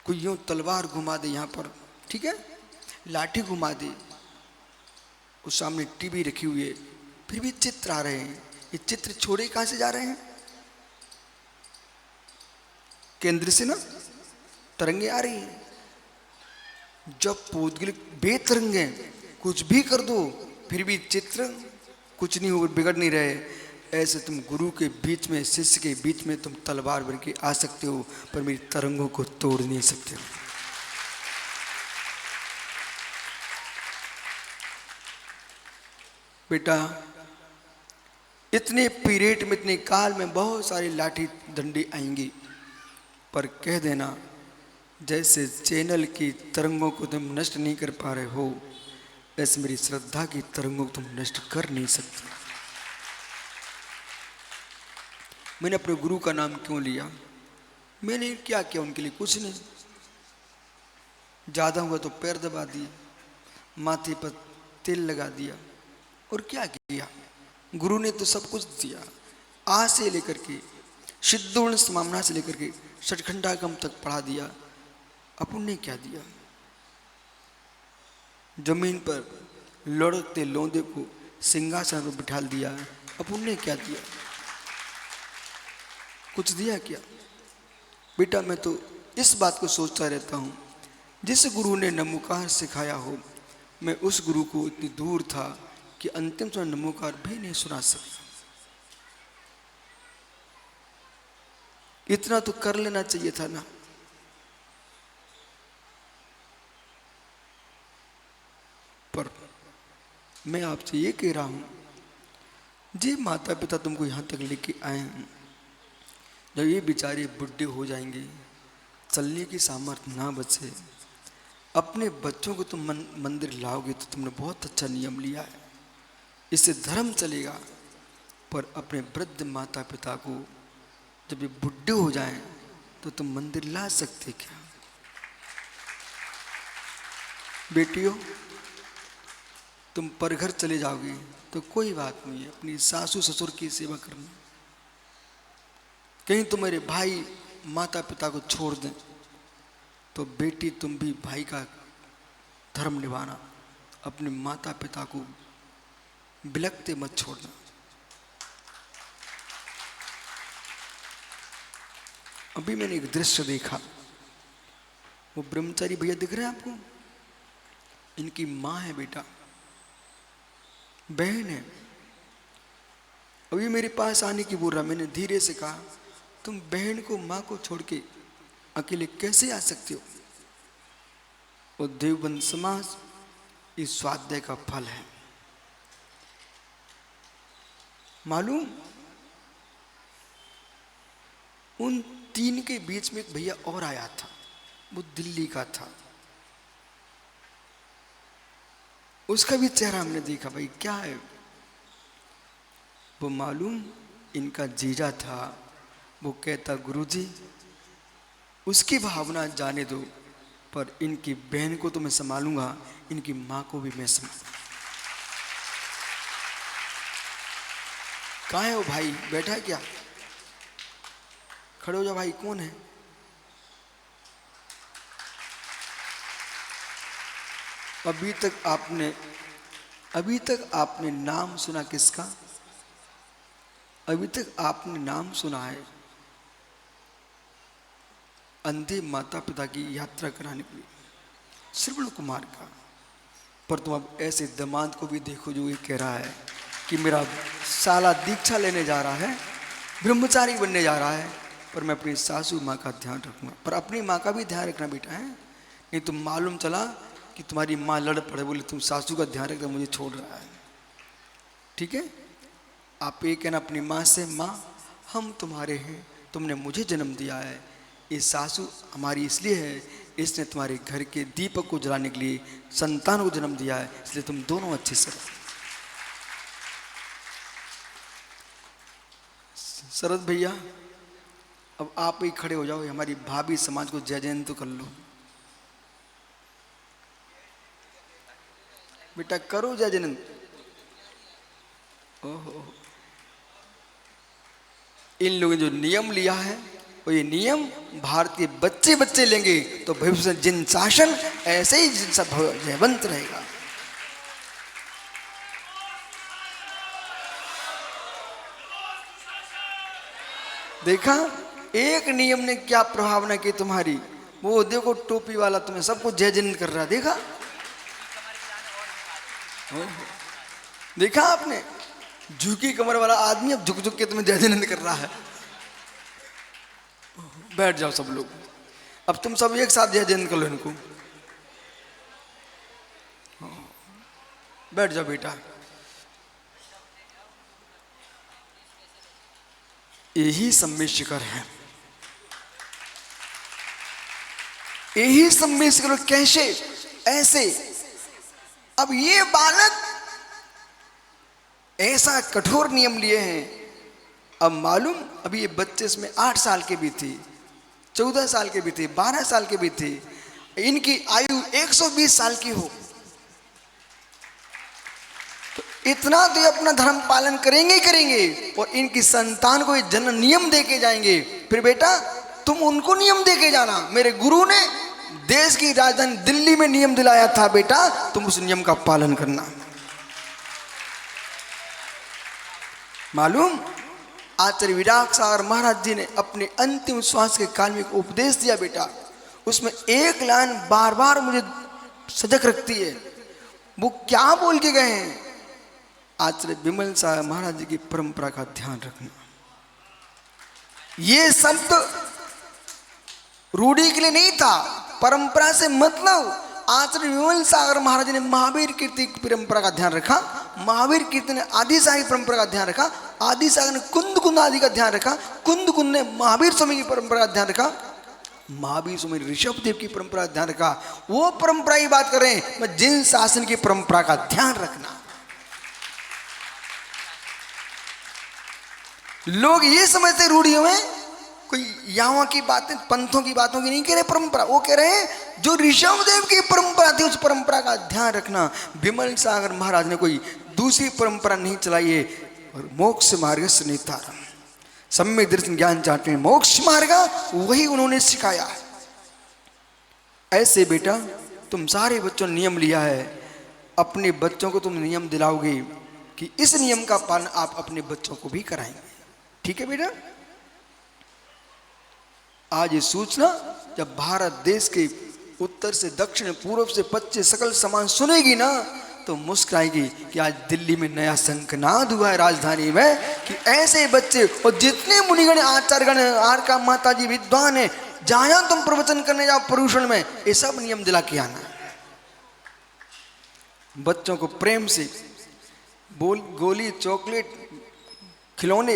कोई यूं तलवार घुमा दे यहां पर, ठीक है, लाठी घुमा दे, उस सामने टीवी रखी हुई है, फिर भी चित्र आ रहे हैं। ये चित्र छोड़े कहां से जा रहे हैं? केंद्र से ना तरंगे आ रही हैं। जब पौद्गलिक बेतरंगे कुछ भी कर दो फिर भी चित्र कुछ नहीं हो, बिगड़ नहीं रहे। ऐसे तुम गुरु के बीच में, शिष्य के बीच में तुम तलवार बन के आ सकते हो, पर मेरी तरंगों को तोड़ नहीं सकते हो। बेटा इतने पीरियड में, इतने काल में बहुत सारी लाठी डंडी आएंगी, पर कह देना जैसे चैनल की तरंगों को तुम नष्ट नहीं कर पा रहे हो, ऐसे मेरी श्रद्धा की तरंगों को तुम नष्ट कर नहीं सकते। मैंने अपने गुरु का नाम क्यों लिया? मैंने क्या किया उनके लिए? कुछ नहीं। ज्यादा हुआ तो पैर दबा दिए, माथे पर तेल लगा दिया, और क्या किया? गुरु ने तो सब कुछ दिया। आ से लेकर के सिद्धोण समामना से लेकर के षटखंडागम तक पढ़ा दिया। अपन ने क्या दिया? जमीन पर लुढ़कते लोंदे को सिंहासन पर बिठा दिया। अपन ने क्या दिया? कुछ दिया क्या? बेटा मैं तो इस बात को सोचता रहता हूँ, जिस गुरु ने नमोकार सिखाया हो, मैं उस गुरु को इतनी दूर था कि अंतिम समय नमोकार भी नहीं सुना सकता। इतना तो कर लेना चाहिए था ना। पर मैं आपसे ये कह रहा हूं, जी माता पिता तुमको यहां तक लेके आए हैं, जब ये बेचारे बुढ़े हो जाएंगे, चलने की सामर्थ्य ना बचे, अपने बच्चों को तुम मंदिर लाओगे तो तुमने बहुत अच्छा नियम लिया है, इससे धर्म चलेगा। पर अपने वृद्ध माता पिता को जब ये बुढ़े हो जाएं तो तुम मंदिर ला सकते क्या? बेटियों तुम परघर चले जाओगे तो कोई बात नहीं है, अपनी सासू ससुर की सेवा करना। कहीं तुम्हारे भाई माता पिता को छोड़ दें तो बेटी तुम भी भाई का धर्म निभाना, अपने माता पिता को बिलखते मत छोड़ना। अभी मैंने एक दृश्य देखा, वो ब्रह्मचारी भैया दिख रहे हैं आपको? इनकी माँ है बेटा, बहन है। अभी मेरे पास आने की बोल रहा, मैंने धीरे से कहा तुम बहन को माँ को छोड़ के अकेले कैसे आ सकते हो? और देवबंद समाज इस स्वाध्याय का फल है। मालूम उन तीन के बीच में एक भैया और आया था, वो दिल्ली का था। उसका भी चेहरा हमने देखा, भाई क्या है वो? मालूम इनका जीजा था। वो कहता गुरुजी उसकी भावना जाने दो, पर इनकी बहन को तो मैं संभालूंगा, इनकी माँ को भी मैं कहाँ है वो भाई? बैठा है क्या? खड़े हो जाओ भाई। कौन है? अभी तक आपने नाम सुना किसका? अभी तक आपने नाम सुना है अंधे माता पिता की यात्रा कराने के लिए श्रवण कुमार का। पर तुम अब ऐसे दामाद को भी देखो जो ये कह रहा है कि मेरा साला दीक्षा लेने जा रहा है, ब्रह्मचारी बनने जा रहा है, पर मैं अपनी सासू माँ का ध्यान रखूंगा। पर अपनी माँ का भी ध्यान रखना बेटा है, नहीं तो मालूम चला कि तुम्हारी माँ लड़ पड़े, बोले तुम सासू का ध्यान रखना, मुझे छोड़ रहा है। ठीक है? आप ये कहना अपनी माँ से, माँ हम तुम्हारे हैं, तुमने मुझे जन्म दिया है। ये सासू हमारी इसलिए है, इसने तुम्हारे घर के दीपक को जलाने के लिए संतान को जन्म दिया है, इसलिए तुम दोनों अच्छे से रहो। शरद भैया अब आप ही खड़े हो जाओ, हमारी भाभी समाज को जय जयंत तो कर लो। बेटा करो जय जयंत। ओहो, इन लोगों ने जो नियम लिया है वो ये नियम भारतीय बच्चे बच्चे लेंगे तो भविष्य में जिन शासन ऐसे ही जिन सब जयवंत रहेगा। देखा एक नियम ने क्या प्रभाव न की तुम्हारी। वो देखो टोपी वाला तुम्हें सबको जय जयंत कर रहा, देखा? देखा आपने? झुकी कमर वाला आदमी अब झुक झुक के तुम्हें जय जयंत कर रहा है। बैठ जाओ सब लोग, अब तुम सब एक साथ जय जयंत कर लो इनको। बैठ जाओ बेटा। यही सम्मिश्र है, यही सम्मिश्र कैसे? ऐसे। अब ये बालक ऐसा कठोर नियम लिए हैं। अब मालूम अभी ये बच्चे इसमें 8 साल के भी थे, 14 साल के भी थे, 12 साल के भी थे, इनकी आयु 120 साल की हो तो इतना तो ये अपना धर्म पालन करेंगे ही करेंगे और इनकी संतान को ये जन्म नियम दे के जाएंगे। फिर बेटा तुम उनको नियम दे के जाना। मेरे गुरु ने देश की राजधानी दिल्ली में नियम दिलाया था, बेटा तुम उस नियम का पालन करना। मालूम आचार्य विराग सागर महाराज जी ने अपने अंतिम श्वास के काल में एक उपदेश दिया बेटा, उसमें एक लाइन बार बार मुझे सजग रखती है। वो क्या बोल के गए हैं? आचार्य विमल सागर महाराज जी की परंपरा का ध्यान रखना। ये शब्द रूढ़ी के लिए नहीं था, परंपरा से मतलब आचार्य विमल सागर महाराज ने महावीर कीर्ति की परंपरा का ध्यान रखा, महावीर कीर्ति ने आदि सागर की परंपरा का ध्यान रखा, आदि सागर ने कुंद कुंद आदि का ध्यान रखा, कुंद कुंद ने महावीर स्वामी की परंपरा का ध्यान रखा, महावीर स्वामी ऋषभ देव की परंपरा का ध्यान रखा। वो परंपरा की बात कर रहे हैं, मैं जिन शासन की परंपरा का ध्यान रखना। लोग ये समझते रूढ़ियों में कोई यहाँ की बातें पंथों की बातों की नहीं कह रहे परंपरा, वो कह रहे हैं जो ऋषभ देव की परंपरा थी उस परंपरा का ध्यान रखना। विमल सागर महाराज ने कोई दूसरी परंपरा नहीं चलाई है। और मोक्ष मार्ग से नेतारम, सम्यक दर्शन ज्ञान चाहते हैं, मोक्ष मार्ग वही उन्होंने सिखाया। ऐसे बेटा तुम सारे बच्चों ने नियम लिया है, अपने बच्चों को तुम नियम दिलाओगे कि इस नियम का पालन आप अपने बच्चों को भी कराएंगे। ठीक है बेटा? आज ये सूचना जब भारत देश के उत्तर से दक्षिण, पूर्व से पश्चिम सकल समाज सुनेगी ना तो मुस्कुराएगी कि आज दिल्ली में नया शंखनाद हुआ है राजधानी में, कि ऐसे बच्चे और जितने मुनिगण आचार्यगण आरका माता जी विद्वान है, जहां तुम प्रवचन करने जाओ प्रदूषण में, ये सब नियम दिला के आना। बच्चों को प्रेम से बोल गोली, चॉकलेट, खिलौने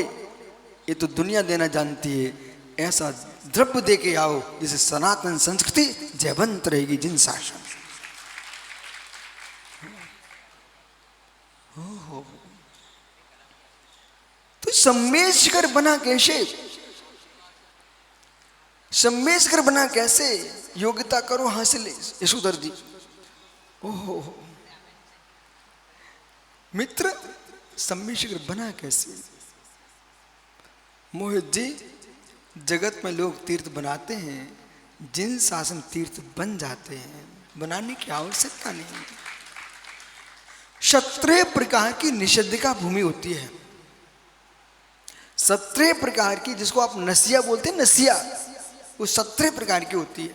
ये तो दुनिया देना जानती है, ऐसा द्रव्य दे के आओ जिसे सनातन संस्कृति जयवंत रहेगी। जिन शासन तो सम्मेशकर बना कैसे? सम्मेशकर बना कैसे? योग्यता करो हासिल यशोधर जी। ओहो मित्र, सम्मेशकर बना कैसे? मोहित जी, जगत में लोग तीर्थ बनाते हैं, जिन शासन तीर्थ बन जाते हैं, बनाने की आवश्यकता नहीं। 17 प्रकार की निषेधिका भूमि होती है, 17 प्रकार की, जिसको आप नसिया बोलते हैं, नसिया, वो 17 प्रकार की होती है।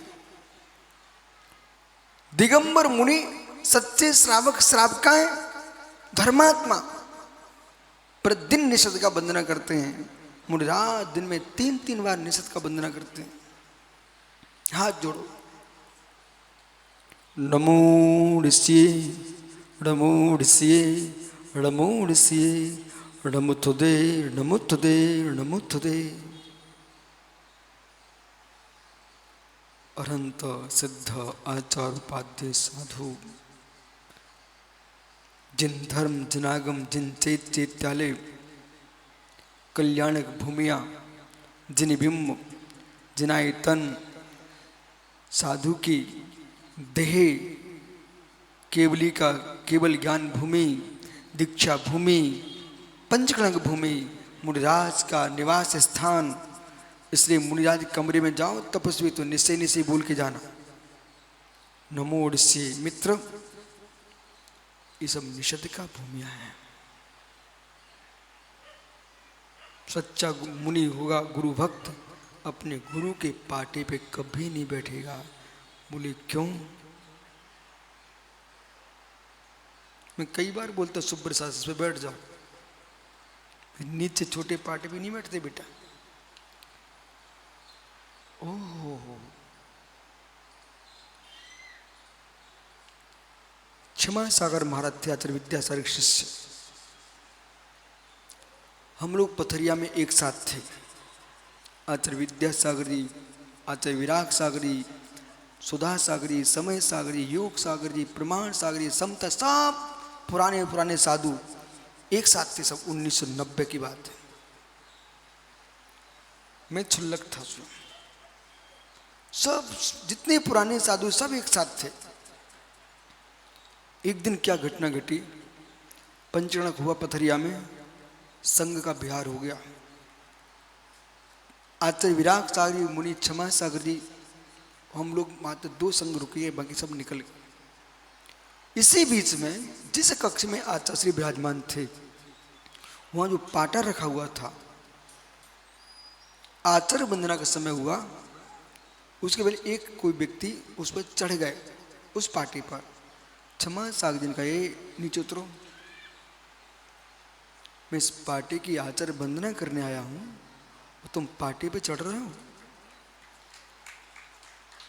दिगंबर मुनि, सच्चे श्रावक, श्रावकाएं, धर्मात्मा प्रतिदिन निषेध का वंदना करते हैं। मुनि रात दिन में 3-3 बार निषेध का वंदना करते हैं। हाथ जोड़ो, नमो ऋषिये, नमो ऋषिये, रणमूर्षिये रणमुत्थुदे रणमुत्थुदे रणमुत्थुदे। अनंत सिद्ध आचार उपाध्य साधु, जिन धर्म जिनागम जिन चेत चैत्यालय कल्याणक भूमिया जिन बिंब जिनायतन साधु की देह केवली का केवल ज्ञान भूमि दीक्षा भूमि पंचकणक भूमि मुनिराज का निवास स्थान। इसलिए मुनिराज के कमरे में जाओ तपस्वी तो निश्चय निश्चय बोल के जाना नमो ऋषि मित्र। ये सब निषद का भूमिया है। सच्चा मुनि होगा गुरु भक्त अपने गुरु के पाटे पे कभी नहीं बैठेगा। बोले क्यों? मैं कई बार बोलता सुप्रसाद पे बैठ जाओ, नीचे छोटे पाटे पे नहीं बैठते बेटा। ओहो, क्षमा सागर महाराज थे आचार्य विद्यासागर शिष्य। हम लोग पथरिया में एक साथ थे। आचार्य विद्यासागर जी, आचार्य विराग सागर जी, सुधा सागर जी, समय सागर जी, योग सागर जी, प्रमाण सागर जी, समता, सब पुराने पुराने साधु एक साथ थे। सब 1990 की बात है। मैं छुल्लक था उसमें। सब जितने पुराने साधु सब एक साथ थे। एक दिन क्या घटना घटी, पंचकणक हुआ पथरिया में, संघ का बिहार हो गया। आचार्य विराग सागर जी, मुनि क्षमा सागर जी, हम लोग मात्र 2 संघ रुके, बाकी सब निकल गए। इसी बीच में जिस कक्ष में आचार्य श्री विराजमान थे वहां जो पाटा रखा हुआ था, आचार्य वंदना का समय हुआ, उसके पहले एक कोई व्यक्ति उस पर चढ़ गए, उस पाटे पर। क्षमा सागर जी ने कहा, ये नीचे उतरो, मैं इस पाटे की आचार्य वंदना करने आया हूं और तुम पाटे पे चढ़ रहे हो।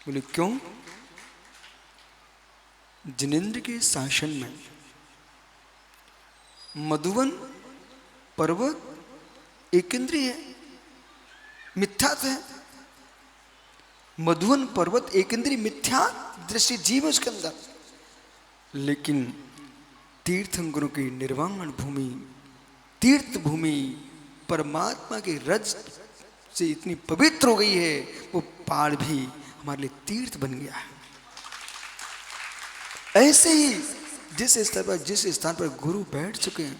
बोले क्यों? जिनेंद्र के शासन में मधुवन पर्वत एकेंद्रीय है, मिथ्या है। मधुवन पर्वत एकेंद्रीय मिथ्या दृष्टि जीव उसके अंदर, लेकिन तीर्थंकरों की निर्वाण भूमि, तीर्थ भूमि परमात्मा के रज से इतनी पवित्र हो गई है, वो पहाड़ भी हमारे लिए तीर्थ बन गया है। ऐसे ही जिस स्थान पर गुरु बैठ चुके हैं,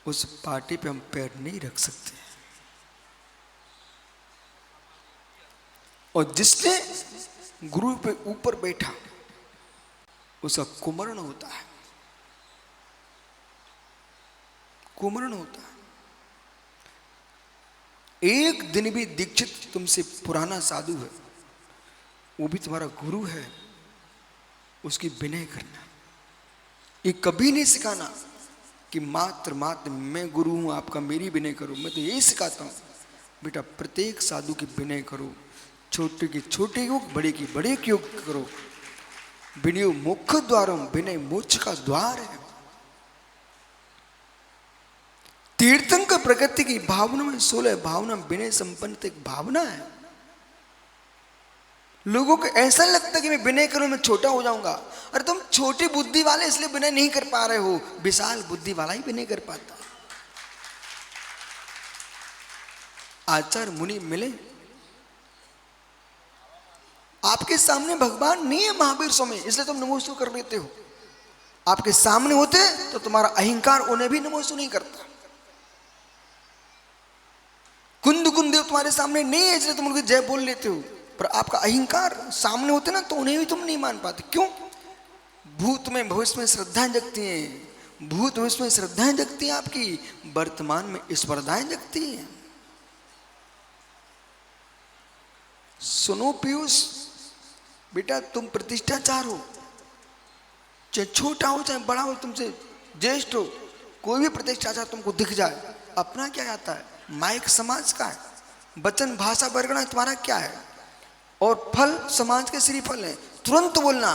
उस पाटे पे हम पैर नहीं रख सकते। और जिसने गुरु पे ऊपर बैठा उसका कुमरण होता है, कुमरण होता है। एक दिन भी दीक्षित तुमसे पुराना साधु है, वो भी तुम्हारा गुरु है, उसकी विनय करना। ये कभी नहीं सिखाना कि मात्र मैं गुरु हूं आपका, मेरी विनय करो। मैं तो यही सिखाता हूं बेटा, प्रत्येक साधु की विनय करो। छोटे की छोटे योग, बड़े की बड़े की योग करो। विनय मुख्य द्वारम, विनय मोक्ष का द्वार है। तीर्थंकर प्रकृति की भावना में 16 भावना विनय संपन्न एक भावना है। लोगों को ऐसा लगता है कि मैं विनय करूं मैं छोटा हो जाऊंगा। अरे तुम छोटी बुद्धि वाले इसलिए विनय नहीं कर पा रहे हो, विशाल बुद्धि वाला ही विनय कर पाता है। आचार्य मुनि मिले, आपके सामने भगवान नहीं है महावीर स्वामी, इसलिए तुम नमोस्तु कर लेते हो। आपके सामने होते तो तुम्हारा अहंकार उन्हें भी नमोस्तु नहीं करता। कुंद देव तुम्हारे सामने नहीं है, इसलिए तुम उनकी जय बोल लेते हो। पर आपका अहंकार सामने होते ना तो उन्हें भी तुम नहीं मान पाते। क्यों? भूत में भविष्य में श्रद्धाएं जगती हैं, भूत भविष्य में श्रद्धाएं जगती हैं आपकी, वर्तमान में स्पर्धाएं जगती हैं। सुनो पीयूष बेटा, तुम प्रतिष्ठाचार हो, चाहे छोटा हो चाहे बड़ा हो, तुमसे ज्येष्ठ हो, कोई भी प्रतिष्ठाचार तुमको दिख जाए, अपना क्या आता है? माइक समाज का है, वचन भाषा वर्गणा तुम्हारा क्या है? और फल समाज के श्रीफल है। तुरंत बोलना,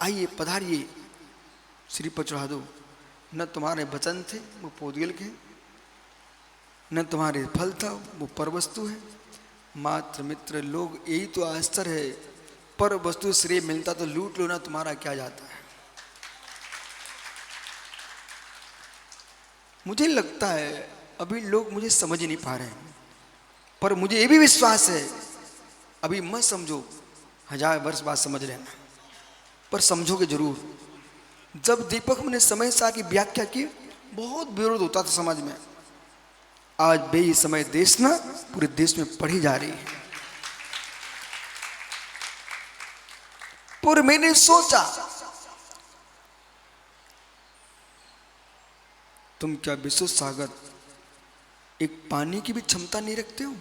आइए पधारिए, श्री पर चढ़ा दो। न तुम्हारे वचन थे वो पौद्गलिक है, न तुम्हारे फल था वो पर वस्तु है। मात्र मित्र लोग यही तो आश्चर्य है, पर वस्तु श्रेय मिलता तो लूट लो ना, तुम्हारा क्या जाता है। मुझे लगता है अभी लोग मुझे समझ नहीं पा रहे हैं, पर मुझे ये भी विश्वास है अभी मत समझो, 1000 वर्ष बाद समझ लेना, पर समझोगे जरूर। जब दीपक ने समय सार की व्याख्या की बहुत विरोध होता था समाज में, आज बे समय देश ना पूरे देश में पढ़ी जा रही है। पर मैंने सोचा तुम क्या विश्व सागर एक पानी की भी क्षमता नहीं रखते हो?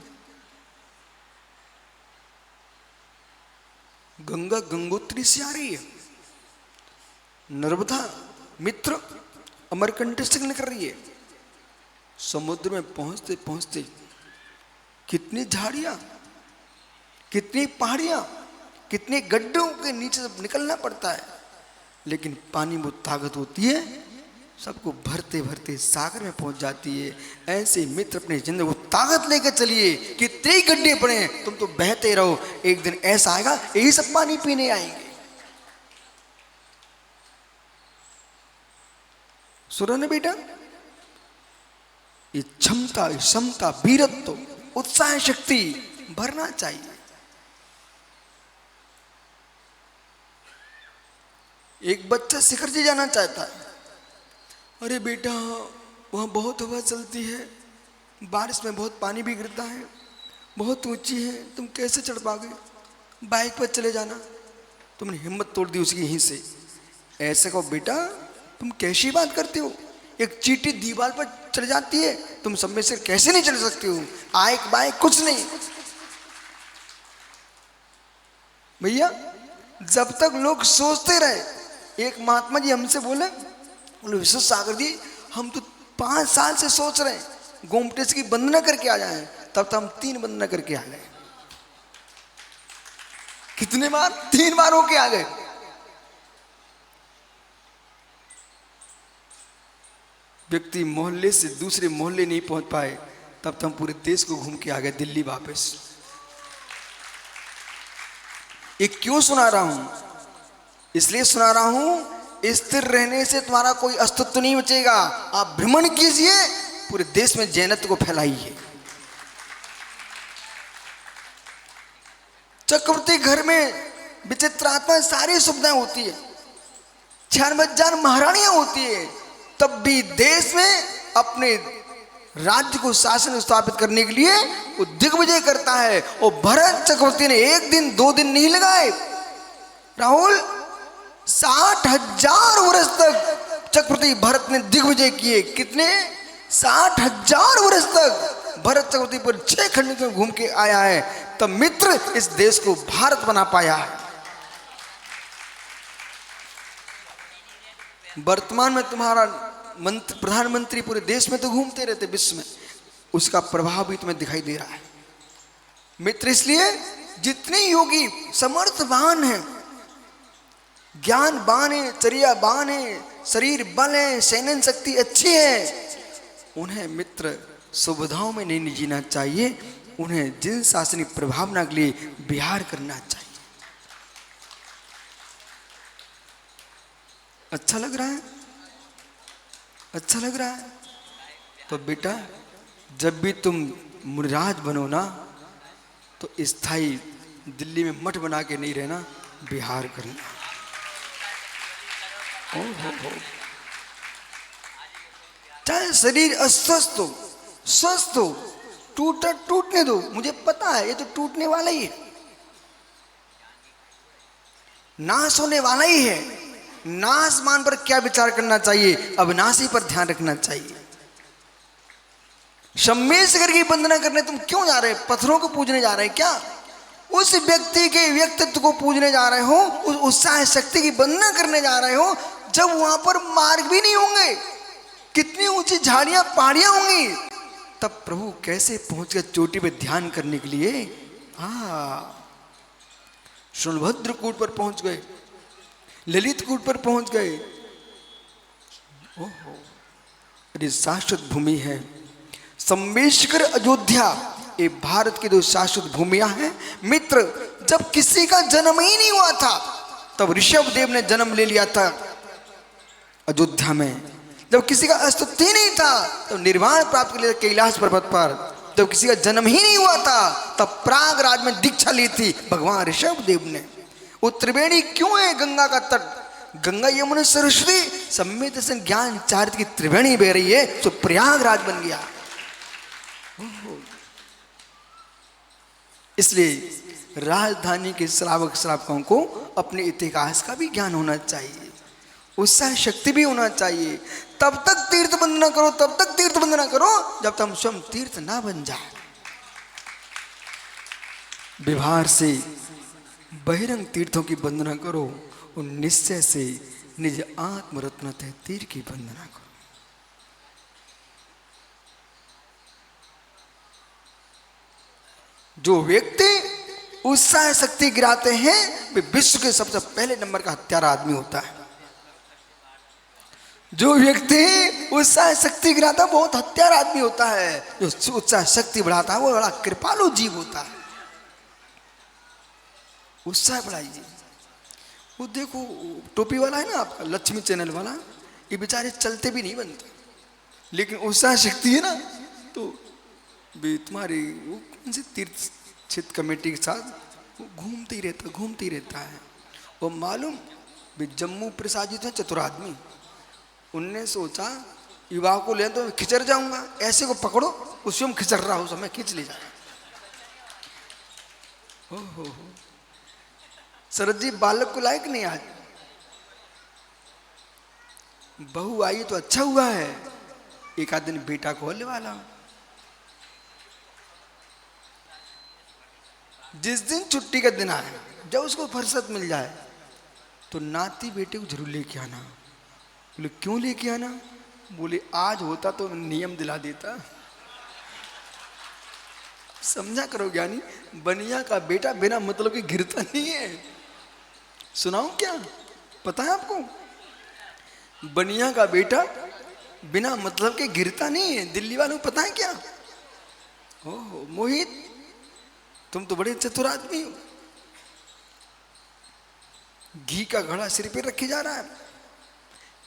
गंगा गंगोत्री से आ रही है, नर्मदा मित्र अमरकंटक कर रही है, समुद्र में पहुंचते पहुंचते कितनी झाड़ियां, कितनी पहाड़ियां, कितने गड्ढों के नीचे से निकलना पड़ता है, लेकिन पानी वो ताकत होती है सबको भरते भरते सागर में पहुंच जाती है। ऐसे मित्र अपने जिंदगी को ताकत लेकर चलिए, कितने गड्ढे पड़े हैं तुम तो बहते रहो, एक दिन ऐसा आएगा यही सब पानी पीने आएंगे। सुनो ना बेटा, ये क्षमता, क्षमता, वीरत्व, उत्साह, शक्ति भरना चाहिए। एक बच्चा शिखर जी जाना चाहता है, अरे बेटा वहाँ बहुत हवा चलती है, बारिश में बहुत पानी भी गिरता है, बहुत ऊंची है, तुम कैसे चढ़ पाओगे, बाइक पर चले जाना। तुमने हिम्मत तोड़ दी उसकी यहीं से। ऐसे कहो बेटा तुम कैसी बात करते हो, एक चींटी दीवार पर चढ़ जाती है, तुम सब में से कैसे नहीं चढ़ सकते हो, आइक बाइक कुछ नहीं। भैया जब तक लोग सोचते रहे, एक महात्मा जी हमसे बोले विश्व सागर जी हम तो 5 साल से सोच रहे हैं गोमटेश की वंदना करके आ जाएं, तब तो हम 3 वंदना करके आ गए। कितने बार? 3 बार होके आ गए। व्यक्ति मोहल्ले से दूसरे मोहल्ले नहीं पहुंच पाए, तब तो हम पूरे देश को घूम के आ गए दिल्ली वापस। ये क्यों सुना रहा हूं? इसलिए सुना रहा हूं स्थिर रहने से तुम्हारा कोई अस्तित्व नहीं बचेगा। आप भ्रमण कीजिए, पूरे देश में जैनत्व को फैलाइए। चक्रवर्ती घर में विचित्र आत्मा सारी सुविधाएं होती है, 96,000 महारानियां होती है, तब भी देश में अपने राज्य को शासन स्थापित करने के लिए वो दिग्विजय करता है। और भरत चक्रवर्ती ने 1 दिन 2 दिन नहीं लगाए राहुल, 60,000 वर्ष तक चक्रवर्ती भरत ने दिग्विजय किए। कितने? 60,000 वर्ष तक भरत चक्रवर्ती पर 6 खंड में घूम के आया है, तब मित्र इस देश को भारत बना पाया है। वर्तमान में तुम्हारा प्रधानमंत्री पूरे देश में तो घूमते रहते, विश्व में उसका प्रभाव भी तुम्हें दिखाई दे रहा है मित्र। इसलिए जितने योगी समर्थवान हैं, ज्ञानवान है, चर्यावान है, शरीर बल है, सैन्य शक्ति अच्छी है, उन्हें मित्र सुविधाओं में नहीं जीना चाहिए, उन्हें जिन शासनिक प्रभावना के लिए विहार करना चाहिए। अच्छा लग रहा है? अच्छा लग रहा है? तो बेटा जब भी तुम मुनिराज बनो ना, तो स्थायी दिल्ली में मठ बना के नहीं रहना, विहार करना। हो। चाहे शरीर अस्वस्थ हो, स्वस्थ हो, टूटने दो, मुझे पता है ये तो टूटने वाला ही है, नाश होने वाला ही है। नाशमान पर क्या विचार करना चाहिए? अविनाशी पर ध्यान रखना चाहिए। शम्मेश्वर की वंदना करने तुम क्यों जा रहे? पत्थरों को पूजने जा रहे हैं क्या? उस व्यक्ति के व्यक्तित्व को पूजने जा रहे हो, उस उत्साह शक्ति की वंदना करने जा रहे हो, जब वहां पर मार्ग भी नहीं होंगे, कितनी ऊंची झाड़ियां पहाड़ियां होंगी, तब प्रभु कैसे पहुंच गए चोटी पे ध्यान करने के लिए? सोनभद्र कूट पर पहुंच गए, ललित कूट पर पहुंच गए, ये शाश्वत भूमि है। सम्मेशकर अयोध्या, ये भारत की 2 शाश्वत भूमियां हैं। मित्र, जब किसी का जन्म ही नहीं हुआ था तब ऋषभदेव ने जन्म ले लिया था अयोध्या में। जब किसी का अस्तित्व ही नहीं था तब निर्वाण प्राप्त कर लिया कैलाश पर्वत पर। जब किसी का जन्म ही नहीं हुआ था तब प्रयागराज में दीक्षा ली थी भगवान ऋषभदेव ने। वो त्रिवेणी क्यों है? गंगा का तट, गंगा यमुना सरस्वती सम्मिलित से ज्ञान चारित्र की त्रिवेणी बह रही है, तो प्रयागराज बन गया। इसलिए राजधानी के श्रावक श्रावकों को अपने इतिहास का भी ज्ञान होना चाहिए, उत्साह शक्ति भी होना चाहिए। तब तक तीर्थ वंदना करो, तब तक तीर्थ वंदना करो जब तक हम स्वयं तीर्थ ना बन जाए। व्यवहार से बहिरंग तीर्थों की वंदना करो और निश्चय से निज आत्मरत्न तीर की वंदना करो। जो व्यक्ति उत्साह शक्ति गिराते हैं वे विश्व के सबसे पहले नंबर का हत्यारा आदमी होता है। जो व्यक्ति उत्साह शक्ति गिराता बहुत हत्यारा आदमी होता है। जो उत्साह शक्ति बढ़ाता है वो बड़ा कृपालु जीव होता है। उत्साह बढ़ाइए। वो देखो टोपी वाला है ना आपका, लक्ष्मी चैनल वाला, ये बेचारे चलते भी नहीं बनते, लेकिन उत्साह शक्ति है ना तो भी तुम्हारी वो कौन से तीर्थ क्षेत्र कमेटी के साथ वो घूमते ही रहता है। वो मालूम भी जम्मू प्रसाद जी थे चतुर आदमी, उनने सोचा युवा को ले तो खिंचर जाऊंगा, ऐसे को पकड़ो उसमें खिंचर रहा हो समय खींच ले जाए। हो शरद जी बालक को लायक नहीं आज, बहू आई तो अच्छा हुआ है, एक आध दिन बेटा को होने वाला। जिस दिन छुट्टी का दिन आए, जब उसको फुर्सत मिल जाए तो नाती बेटे को जरूर लेके आना। बोले क्यों लेके आना? बोले आज होता तो नियम दिला देता। समझा करो ज्ञानी, बनिया का बेटा बिना मतलब के गिरता नहीं है। सुनाऊं क्या? पता है आपको? बनिया का बेटा बिना मतलब के गिरता नहीं है। दिल्ली वालों को पता है क्या? ओह मोहित, तुम तो बड़े चतुर आदमी हो। घी का घड़ा सिर पे रखे जा रहा है,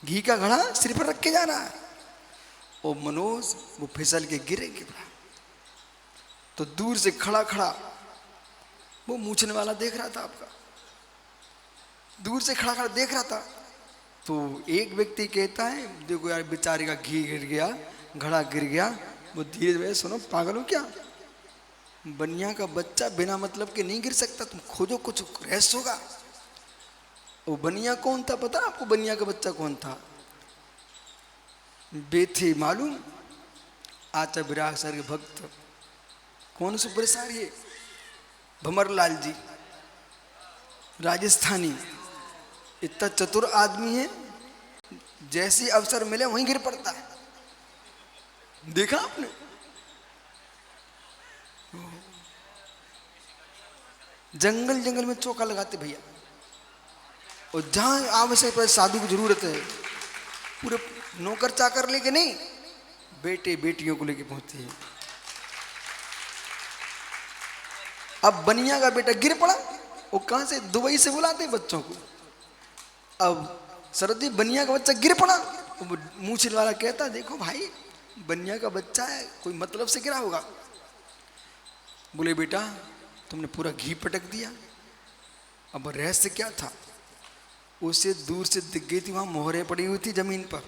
घी का घड़ा सिर पर रखे जा रहा है, और मनोज वो फिसल के गिरेंगे। तो दूर से खड़ा खड़ा वो मूछने वाला देख रहा था आपका, दूर से खड़ा खड़ा देख रहा था। तो एक व्यक्ति कहता है देखो यार बेचारे का घी गिर गया, घड़ा गिर गया। वो धीरे धीरे, सुनो पागल हो क्या, बनिया का बच्चा बिना मतलब के नहीं गिर सकता, तुम खोजो कुछ रहस्य होगा। वो बनिया कौन था पता आपको? बनिया का बच्चा कौन था? बेथे मालूम? आचा विराग सर के भक्त, कौन सुपर सार ये भमरलाल जी, राजस्थानी, इतना चतुर आदमी है, जैसे अवसर मिले वहीं गिर पड़ता है। देखा आपने? जंगल जंगल में चौका लगाते भैया, और जहां आवश्यक पर साधु की जरूरत है पूरे नौकर चाकर लेके नहीं, बेटे बेटियों को लेके पहुंचते हैं। अब बनिया का बेटा गिर पड़ा, वो कहां से? दुबई से बुलाते बच्चों को। अब शरद जी बनिया का बच्चा गिर पड़ा, मूछल वाला कहता देखो भाई बनिया का बच्चा है, कोई मतलब से गिरा होगा। बोले बेटा तुमने पूरा घी पटक दिया। अब रहस्य क्या था? उसे दूर से दिख गई थी वहां मोहरें पड़ी हुई थी जमीन पर,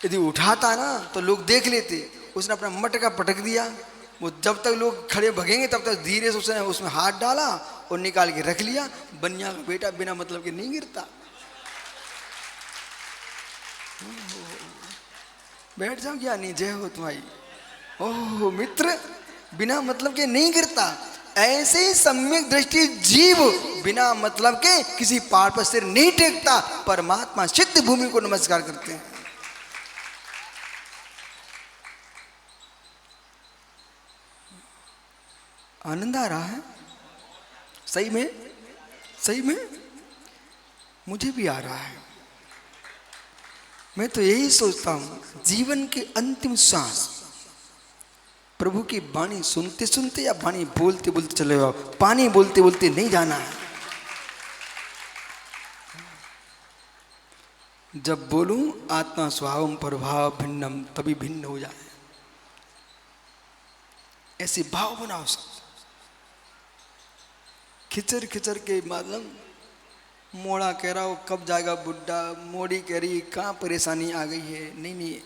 यदि उठाता ना तो लोग देख लेते। उसने अपना मटका पटक दिया। वो जब तक लोग खड़े भगेंगे तब तक धीरे से उसने उसमें हाथ डाला और निकाल के रख लिया। बनिया का बेटा बिना मतलब के नहीं गिरता। बैठ जाओ ज्ञानी, जय हो तुम्हारी। ओह मित्र, बिना मतलब के नहीं गिरता। ऐसे ही सम्यक दृष्टि जीव बिना मतलब के किसी पहाड़ पर सिर नहीं टेकता, परमात्मा सिद्ध भूमि को नमस्कार करते हैं। आनंद आ रहा है? सही में मुझे भी आ रहा है। मैं तो यही सोचता हूं, जीवन के अंतिम सांस प्रभु की वाणी सुनते सुनते या वाणी बोलते बोलते चले जाओ, पानी बोलते बोलते नहीं जाना है। जब बोलूं आत्मा स्वभावम प्रभाव भिन्नम, तभी भिन्न हो जाए, ऐसे भाव बनाओ सब। खिचर खिचर के मतलब मोड़ा कह रहा हो कब जाएगा बुड्ढा, मोड़ी कह रही कहाँ परेशानी आ गई है, नहीं नहीं,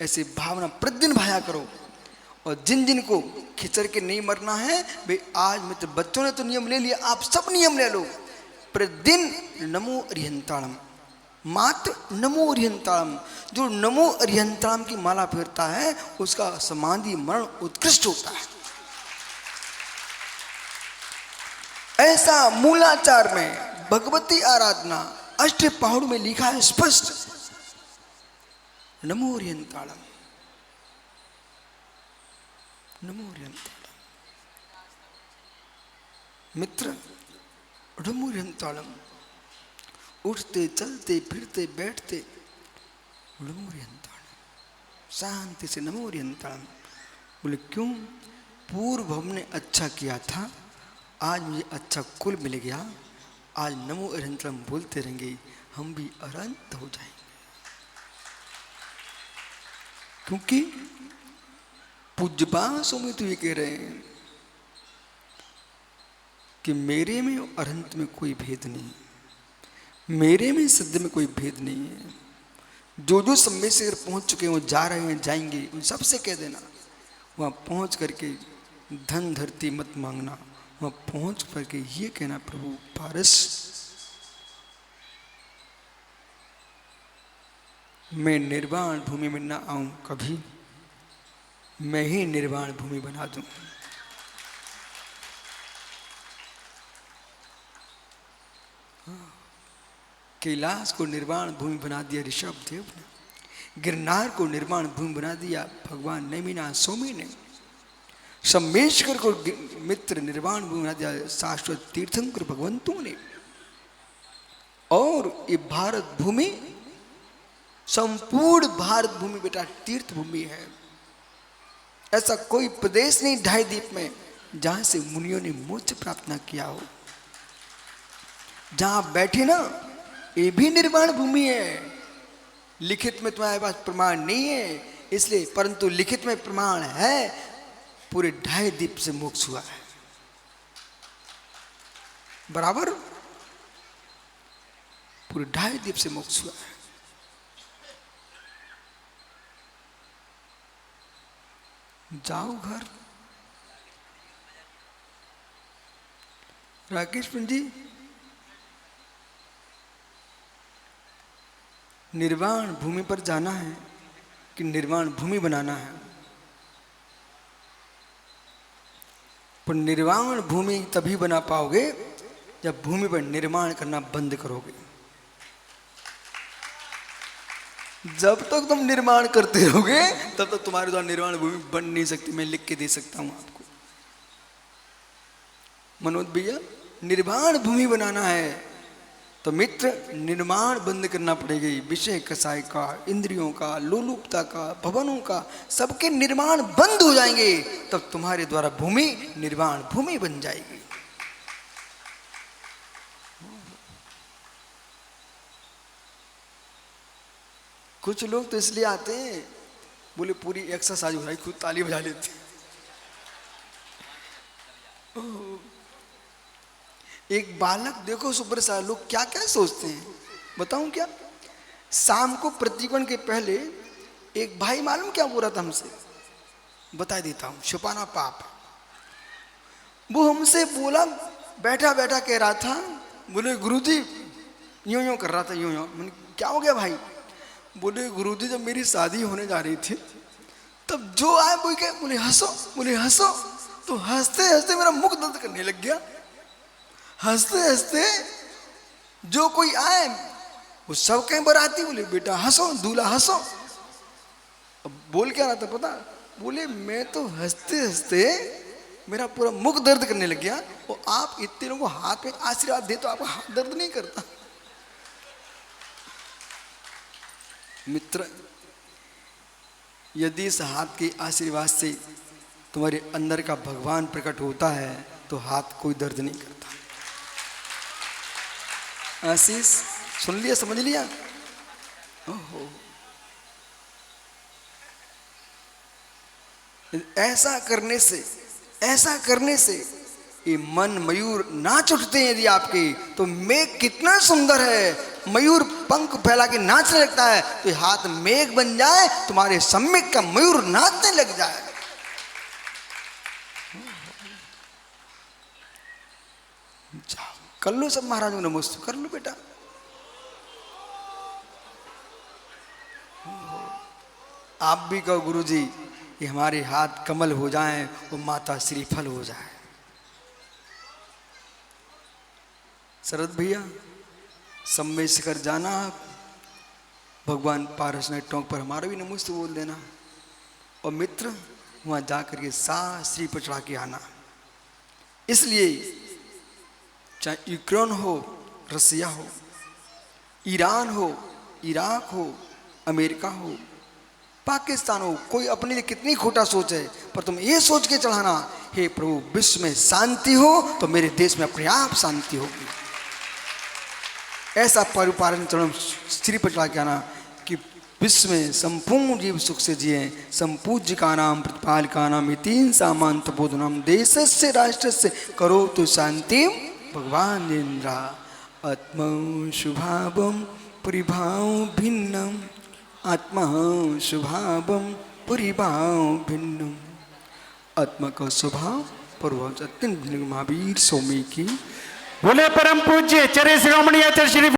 ऐसे भावना प्रतिदिन भाया करो। और जिन जिन को खिचर के नहीं मरना है भाई, आज मित्र बच्चों ने तो नियम ले लिया, आप सब नियम ले लो। प्रतिदिन नमो अरिहंताणम, मात्र नमो अरिहंताणम। जो नमो अरिहंताणम की माला फेरता है उसका समाधि मरण उत्कृष्ट होता है। ऐसा मूलाचार में भगवती आराधना अष्ट पहाड़ में लिखा है स्पष्ट, नमो अरिहंताणम, नमो अरिहंताणम। मित्र नमो अरिहंताणम, उठते चलते फिरते बैठते नमो अरिहंताणम, शांति से नमो अरिहंताणम। बोले क्यों? पूर्व हमने अच्छा किया था, आज मुझे अच्छा कुल मिल गया, आज नमो अरिहंताणम बोलते रहेंगे, हम भी अनंत हो जाएंगे। क्योंकि पूज्यपाद स्वामी तो ये कह रहे हैं कि मेरे में और अनंत में कोई भेद नहीं, मेरे में सत्य में कोई भेद नहीं है। जो जो समय से अगर पहुंच चुके हैं, वो जा रहे हैं, जाएंगे, उन सबसे कह देना वहां पहुंच करके धन धरती मत मांगना, वहां पहुंच करके ये कहना प्रभु पारस मैं निर्वाण भूमि में ना आऊं कभी, मैं ही निर्वाण भूमि बना दूं। कैलाश को निर्वाण भूमि बना दिया ऋषभ देव ने, गिरनार को निर्वाण भूमि बना दिया भगवान नेमिनाथ स्वामी ने, सम्मेश्वर को मित्र निर्वाण भूमि बना दिया शाश्वत तीर्थंकर भगवंतों ने। और ये भारत भूमि, संपूर्ण भारत भूमि बेटा तीर्थ भूमि है। ऐसा कोई प्रदेश नहीं ढाई द्वीप में जहां से मुनियों ने मोक्ष प्राप्त न किया हो। जहां बैठे ना, ये भी निर्वाण भूमि है। लिखित में तुम्हारे पास प्रमाण नहीं है इसलिए, परंतु लिखित में प्रमाण है, पूरे ढाई द्वीप से मोक्ष हुआ है। बराबर पूरे ढाई द्वीप से मोक्ष हुआ है। जाओ घर। राकेश पंडित जी, निर्वाण भूमि पर जाना है कि निर्वाण भूमि बनाना है? पर निर्वाण भूमि तभी बना पाओगे जब भूमि पर निर्माण करना बंद करोगे। जब तक तुम निर्माण करते रहोगे तब तक तुम्हारे द्वारा निर्वाण भूमि बन नहीं सकती। मैं लिख के दे सकता हूं आपको। मनोज भैया, निर्वाण भूमि बनाना है तो मित्र निर्माण बंद करना पड़ेगी। विषय कसाय का, इंद्रियों का, लोलुपता का, भवनों का, सबके निर्माण बंद हो जाएंगे, तब तुम्हारे द्वारा भूमि निर्वाण भूमि बन जाएगी। कुछ लोग तो इसलिए आते हैं, बोले पूरी एक्सरसाइज हो रही, खुद ताली बजा लेते। एक बालक देखो सुपर सा, लोग क्या क्या सोचते हैं बताऊं क्या? शाम को प्रतिकोण के पहले एक भाई मालूम क्या बोल रहा था हमसे, बता देता हूं, छुपाना पाप। वो हमसे बोला, बैठा बैठा कह रहा था, बोले गुरुजी यूं यूं कर रहा था, यूं यूं। मैंने क्या हो गया भाई? बोले गुरुजी जब मेरी शादी होने जा रही थी तब जो आए बोल के बोले हंसो, बोले हंसो, तो हंसते हंसते मेरा मुख दर्द करने लग गया। हंसते हंसते जो कोई आए वो सब कहीं बराती बोले बेटा हंसो, दूल्हा हंसो। अब बोल क्या रहा था पता? बोले मैं तो हंसते हंसते मेरा पूरा मुख दर्द करने लग गया, और आप इतने लोगों को हाथ में आशीर्वाद दे तो आपका हाथ दर्द नहीं करता। मित्र, यदि इस हाथ के आशीर्वाद से तुम्हारे अंदर का भगवान प्रकट होता है तो हाथ कोई दर्द नहीं करता। आशीष सुन लिया, समझ लिया? ओहो, ऐसा करने से ये मन मयूर नाच उठते हैं। यदि आपके तो मेघ कितना सुंदर है, मयूर पंख फैला के नाचने लगता है, तो हाथ मेघ बन जाए, तुम्हारे सम्यक का मयूर नाचने लग जाए। जाओ कर लो सब महाराज को नमस्ते कर लो बेटा। आप भी कहो गुरुजी ये हमारे हाथ कमल हो जाएं और माता श्रीफल हो जाए। शरद भैया सम्मेय शिखर जाना, आप भगवान पारसनाथ टोंक पर हमारा भी नमस्ते बोल देना, और मित्र वहाँ जा करके श्री पर चढ़ा के आना। इसलिए चाहे यूक्रेन हो, रसिया हो, ईरान हो, इराक हो, अमेरिका हो, पाकिस्तान हो, कोई अपने लिए कितनी खोटा सोच है, पर तुम ये सोच के चढ़ाना, हे प्रभु विश्व में शांति हो तो मेरे देश में अपने आप शांति होगी। ऐसा परिपालन चरण श्री पर चढ़ा के आना कि विश्व में संपूर्ण जीव सुख से जिए। संपूज्य का नाम प्रतिपाल का नाम तीन सामान तपोधनम देश से राष्ट्र से करो तो शांति भगवान इंद्रा आत्मा शुभावम परिभाव भिन्नम आत्मा शुभावम परिभाव भिन्नम। आत्मा का स्वभाव परभाव अत्यंत महावीर स्वामी की। बोले परम पूज्य चरे शिरोमणि आचार्य श्री